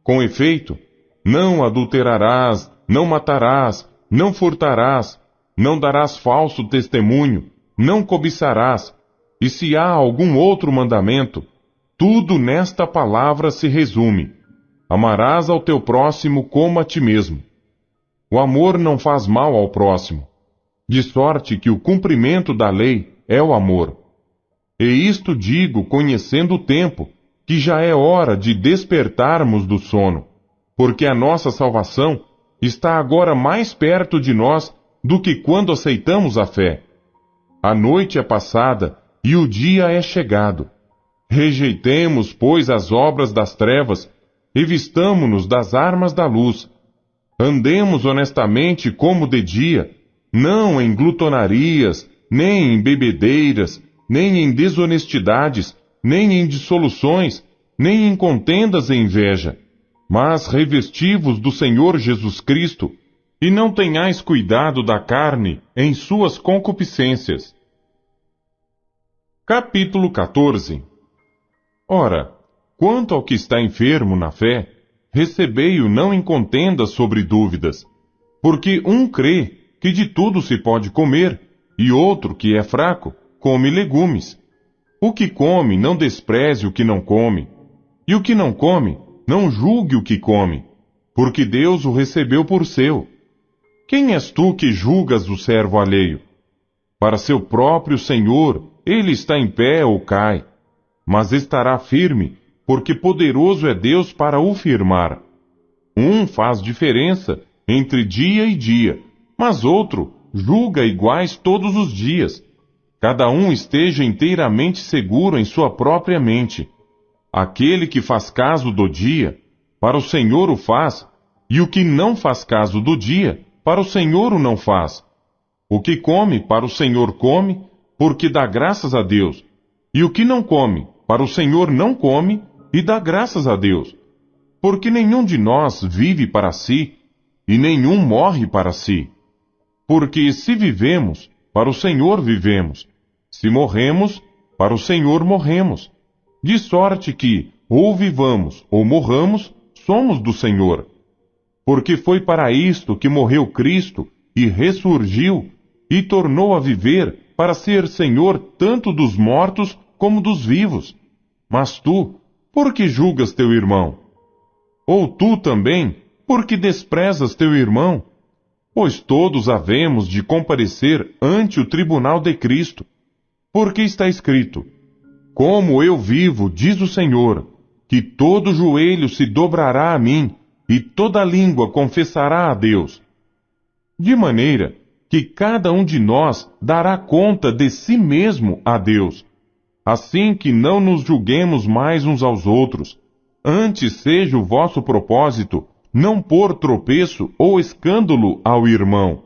Com efeito, não adulterarás, não matarás, não furtarás, não darás falso testemunho, não cobiçarás, e se há algum outro mandamento, tudo nesta palavra se resume: amarás ao teu próximo como a ti mesmo. O amor não faz mal ao próximo, de sorte que o cumprimento da lei é o amor. E isto digo conhecendo o tempo, que já é hora de despertarmos do sono, porque a nossa salvação está agora mais perto de nós do que quando aceitamos a fé. A noite é passada e o dia é chegado. Rejeitemos, pois, as obras das trevas revistamo-nos das armas da luz. Andemos honestamente como de dia, não em glutonarias, nem em bebedeiras, nem em desonestidades, nem em dissoluções, nem em contendas e inveja, mas revesti-vos do Senhor Jesus Cristo, e não tenhais cuidado da carne em suas concupiscências. Capítulo 14. Ora, quanto ao que está enfermo na fé, recebei-o não em contendas sobre dúvidas, porque um crê que de tudo se pode comer, e outro, que é fraco, come legumes. O que come, não despreze o que não come, e o que não come, não julgue o que come, porque Deus o recebeu por seu. Quem és tu que julgas o servo alheio? Para seu próprio Senhor, ele está em pé ou cai, mas estará firme, porque poderoso é Deus para o firmar. Um faz diferença entre dia e dia, mas outro julga iguais todos os dias. Cada um esteja inteiramente seguro em sua própria mente. Aquele que faz caso do dia, para o Senhor o faz, e o que não faz caso do dia, para o Senhor o não faz. O que come, para o Senhor come, porque dá graças a Deus. E o que não come, para o Senhor não come, e dá graças a Deus. Porque nenhum de nós vive para si, e nenhum morre para si. Porque se vivemos, para o Senhor vivemos. Se morremos, para o Senhor morremos. De sorte que, ou vivamos, ou morramos, somos do Senhor. Porque foi para isto que morreu Cristo, e ressurgiu, e tornou a viver, para ser Senhor tanto dos mortos como dos vivos. Mas tu, por que julgas teu irmão? Ou tu também, por que desprezas teu irmão? Pois todos havemos de comparecer ante o tribunal de Cristo. Porque está escrito: Como eu vivo, diz o Senhor, que todo joelho se dobrará a mim, e toda língua confessará a Deus. De maneira que cada um de nós dará conta de si mesmo a Deus. Assim que não nos julguemos mais uns aos outros, antes seja o vosso propósito não pôr tropeço ou escândalo ao irmão.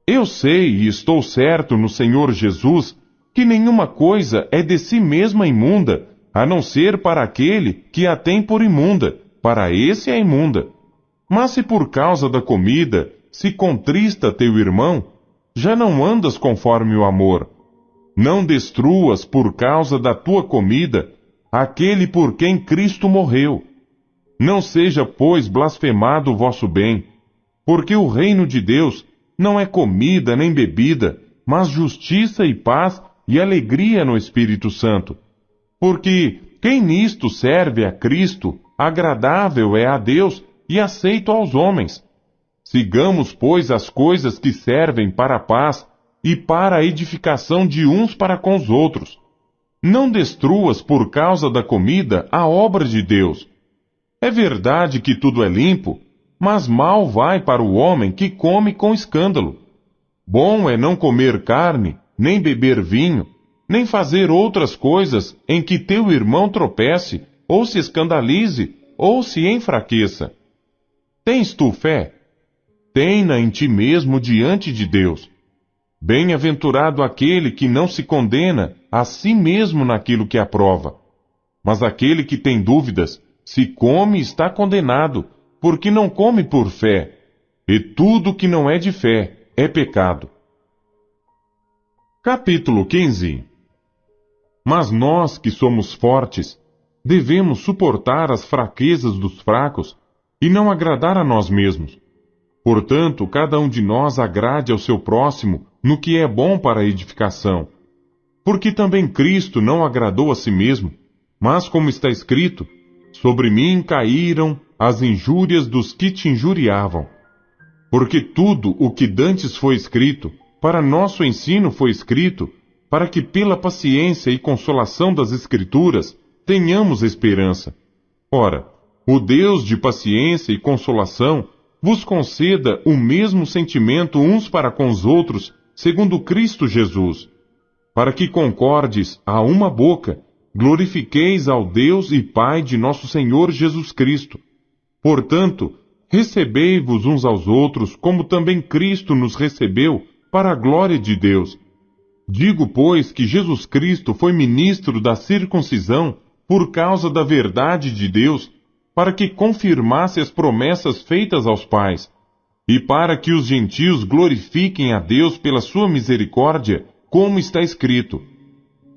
Eu sei e estou certo no Senhor Jesus que nenhuma coisa é de si mesma imunda, a não ser para aquele que a tem por imunda, para esse é imunda. Mas se por causa da comida se contrista teu irmão, já não andas conforme o amor. Não destruas por causa da tua comida aquele por quem Cristo morreu. Não seja, pois, blasfemado o vosso bem, porque o reino de Deus não é comida nem bebida, mas justiça e paz e alegria no Espírito Santo. Porque quem nisto serve a Cristo, agradável é a Deus e aceito aos homens. Sigamos, pois, as coisas que servem para a paz e para a edificação de uns para com os outros. Não destruas por causa da comida a obra de Deus. É verdade que tudo é limpo, mas mal vai para o homem que come com escândalo. Bom é não comer carne, nem beber vinho, nem fazer outras coisas em que teu irmão tropece, ou se escandalize, ou se enfraqueça. Tens tu fé? Tem-na em ti mesmo diante de Deus. Bem-aventurado aquele que não se condena a si mesmo naquilo que aprova. Mas aquele que tem dúvidas, se come está condenado, porque não come por fé. E tudo que não é de fé é pecado. Capítulo 15. Mas nós que somos fortes, devemos suportar as fraquezas dos fracos e não agradar a nós mesmos. Portanto, cada um de nós agrade ao seu próximo no que é bom para a edificação. Porque também Cristo não agradou a si mesmo, mas como está escrito, sobre mim caíram as injúrias dos que te injuriavam. Porque tudo o que dantes foi escrito, para nosso ensino foi escrito, para que pela paciência e consolação das Escrituras tenhamos esperança. Ora, o Deus de paciência e consolação vos conceda o mesmo sentimento uns para com os outros, segundo Cristo Jesus, para que concordes a uma boca, glorifiqueis ao Deus e Pai de nosso Senhor Jesus Cristo. Portanto, recebei-vos uns aos outros, como também Cristo nos recebeu, para a glória de Deus. Digo, pois, que Jesus Cristo foi ministro da circuncisão por causa da verdade de Deus, para que confirmasse as promessas feitas aos pais, e para que os gentios glorifiquem a Deus pela sua misericórdia, como está escrito: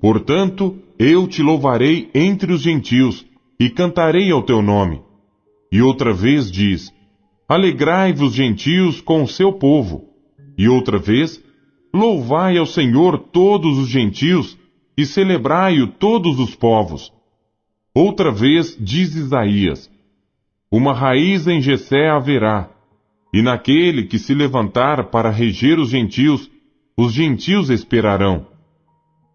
Portanto, eu te louvarei entre os gentios, e cantarei ao teu nome. E outra vez diz: Alegrai-vos, gentios, com o seu povo. E outra vez: Louvai ao Senhor todos os gentios, e celebrai-o todos os povos. Outra vez diz Isaías: Uma raiz em Jessé haverá, e naquele que se levantar para reger os gentios esperarão.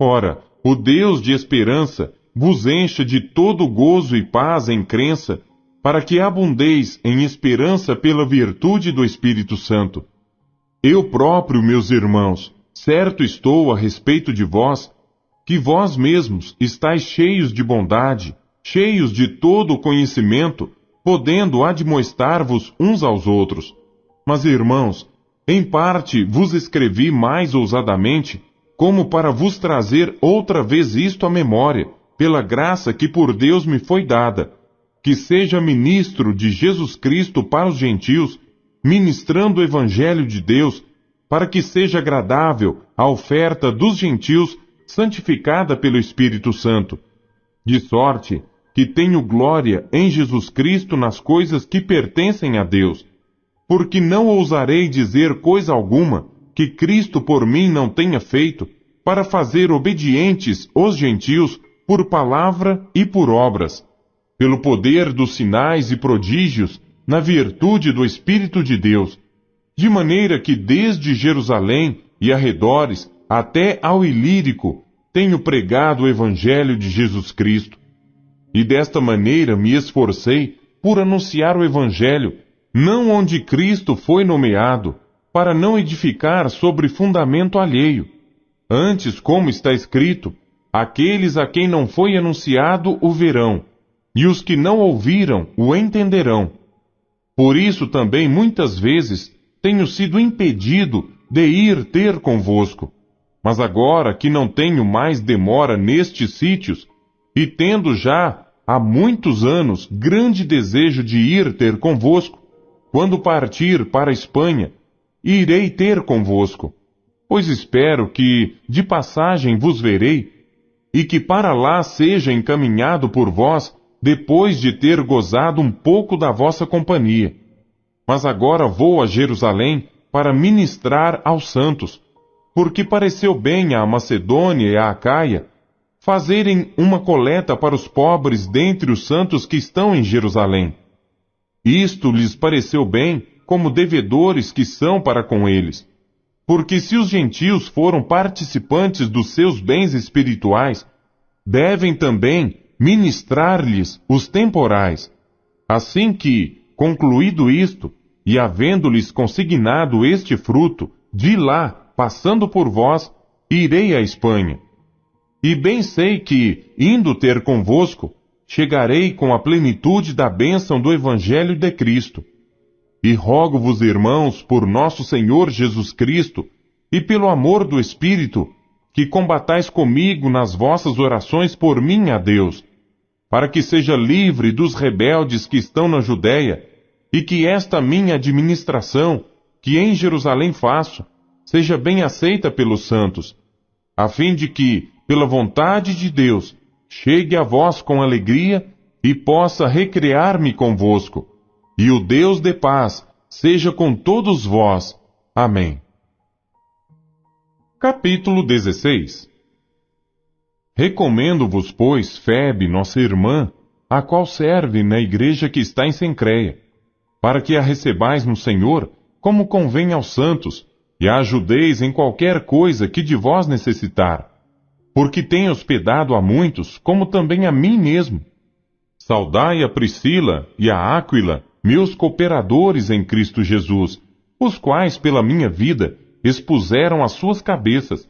Ora, o Deus de esperança vos encha de todo gozo e paz em crença, para que abundeis em esperança pela virtude do Espírito Santo. Eu próprio, meus irmãos, certo estou a respeito de vós, que vós mesmos estáis cheios de bondade, cheios de todo o conhecimento, podendo admoestar-vos uns aos outros. Mas, irmãos, em parte vos escrevi mais ousadamente, como para vos trazer outra vez isto à memória, pela graça que por Deus me foi dada, que seja ministro de Jesus Cristo para os gentios, ministrando o Evangelho de Deus, para que seja agradável a oferta dos gentios, santificada pelo Espírito Santo, de sorte que tenho glória em Jesus Cristo nas coisas que pertencem a Deus, porque não ousarei dizer coisa alguma que Cristo por mim não tenha feito, para fazer obedientes os gentios por palavra e por obras, pelo poder dos sinais e prodígios, na virtude do Espírito de Deus, de maneira que desde Jerusalém e arredores até ao Ilírico tenho pregado o Evangelho de Jesus Cristo. E desta maneira me esforcei por anunciar o Evangelho, não onde Cristo foi nomeado, para não edificar sobre fundamento alheio. Antes, como está escrito, aqueles a quem não foi anunciado o verão, e os que não ouviram o entenderão. Por isso também muitas vezes tenho sido impedido de ir ter convosco. Mas agora que não tenho mais demora nestes sítios, e tendo já há muitos anos grande desejo de ir ter convosco, quando partir para a Espanha, irei ter convosco, pois espero que de passagem vos verei, e que para lá seja encaminhado por vós, depois de ter gozado um pouco da vossa companhia. Mas agora vou a Jerusalém para ministrar aos santos, porque pareceu bem à Macedônia e à Acaia fazerem uma coleta para os pobres dentre os santos que estão em Jerusalém. Isto lhes pareceu bem, como devedores que são para com eles. Porque se os gentios foram participantes dos seus bens espirituais, devem também ministrar-lhes os temporais. Assim que, concluído isto, e havendo-lhes consignado este fruto, de lá, passando por vós, irei à Espanha. E bem sei que, indo ter convosco, chegarei com a plenitude da bênção do Evangelho de Cristo. E rogo-vos, irmãos, por nosso Senhor Jesus Cristo, e pelo amor do Espírito, que combatais comigo nas vossas orações por mim a Deus, para que seja livre dos rebeldes que estão na Judéia, e que esta minha administração, que em Jerusalém faço, seja bem aceita pelos santos, a fim de que, pela vontade de Deus, chegue a vós com alegria e possa recrear-me convosco. E o Deus de paz seja com todos vós. Amém. Capítulo 16. Recomendo-vos, pois, Febe, nossa irmã, a qual serve na igreja que está em Cencreia, para que a recebais no Senhor, como convém aos santos, e a ajudeis em qualquer coisa que de vós necessitar, porque tem hospedado a muitos, como também a mim mesmo. Saudai a Priscila e a Áquila, meus cooperadores em Cristo Jesus, os quais, pela minha vida, expuseram as suas cabeças,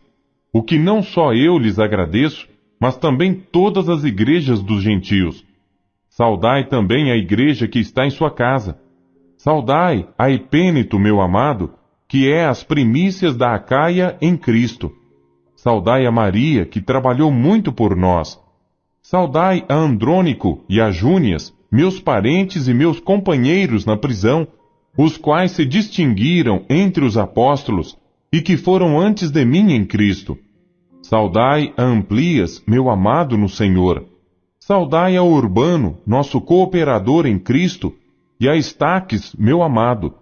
o que não só eu lhes agradeço, mas também todas as igrejas dos gentios. Saudai também a igreja que está em sua casa. Saudai a Epêneto, meu amado, que é as primícias da Acaia em Cristo. Saudai a Maria, que trabalhou muito por nós. Saudai a Andrônico e a Júnias, meus parentes e meus companheiros na prisão, os quais se distinguiram entre os apóstolos e que foram antes de mim em Cristo. Saudai a Amplias, meu amado no Senhor. Saudai a Urbano, nosso cooperador em Cristo, e a Estaques, meu amado.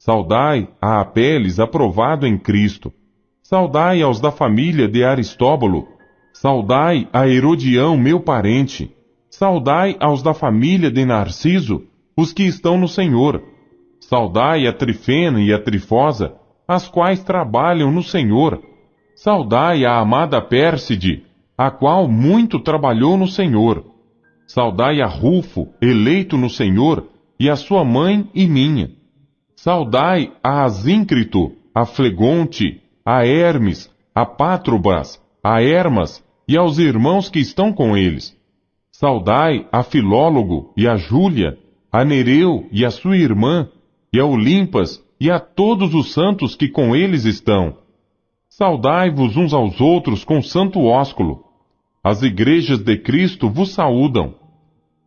Saudai a Apeles, aprovado em Cristo. Saudai aos da família de Aristóbulo. Saudai a Herodião, meu parente. Saudai aos da família de Narciso, os que estão no Senhor. Saudai a Trifena e a Trifosa, as quais trabalham no Senhor. Saudai a amada Pérside, a qual muito trabalhou no Senhor. Saudai a Rufo, eleito no Senhor, e a sua mãe e minha. Saudai a Asíncrito, a Flegonte, a Hermes, a Pátrobras, a Hermas, e aos irmãos que estão com eles. Saudai a Filólogo e a Júlia, a Nereu e a sua irmã, e a Olimpas, e a todos os santos que com eles estão. Saudai-vos uns aos outros com santo ósculo. As igrejas de Cristo vos saúdam.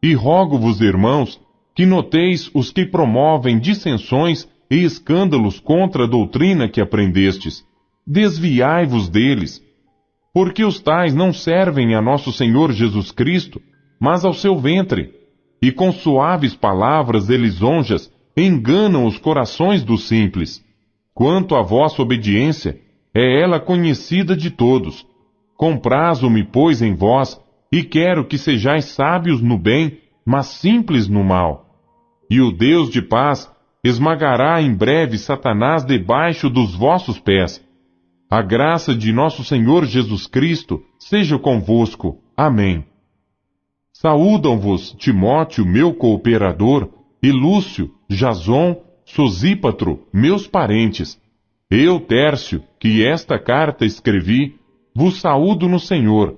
E rogo-vos, irmãos, que noteis os que promovem dissensões e escândalos contra a doutrina que aprendestes. Desviai-vos deles, porque os tais não servem a nosso Senhor Jesus Cristo, mas ao seu ventre, e com suaves palavras e lisonjas enganam os corações dos simples. Quanto à vossa obediência, é ela conhecida de todos. Comprazo-me, pois, em vós, e quero que sejais sábios no bem, mas simples no mal. E o Deus de paz esmagará em breve Satanás debaixo dos vossos pés. A graça de nosso Senhor Jesus Cristo seja convosco. Amém. Saúdam-vos Timóteo, meu cooperador, e Lúcio, Jason, Sosípatro, meus parentes. Eu, Tércio, que esta carta escrevi, vos saúdo no Senhor.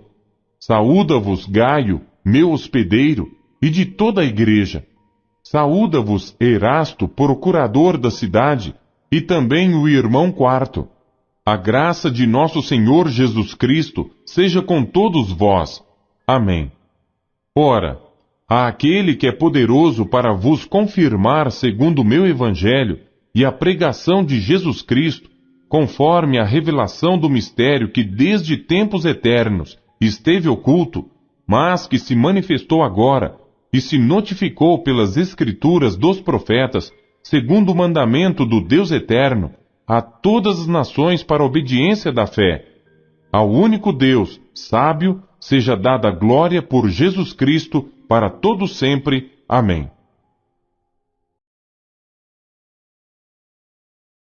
Saúda-vos Gaio, meu hospedeiro, e de toda a igreja. Saúda-vos Erasto, procurador da cidade, e também o irmão Quarto. A graça de nosso Senhor Jesus Cristo seja com todos vós. Amém. Ora, àquele que é poderoso para vos confirmar segundo o meu evangelho e a pregação de Jesus Cristo, conforme a revelação do mistério que desde tempos eternos esteve oculto, mas que se manifestou agora e se notificou pelas Escrituras dos profetas, segundo o mandamento do Deus eterno, a todas as nações para a obediência da fé. Ao único Deus, sábio, seja dada glória por Jesus Cristo para todo sempre. Amém.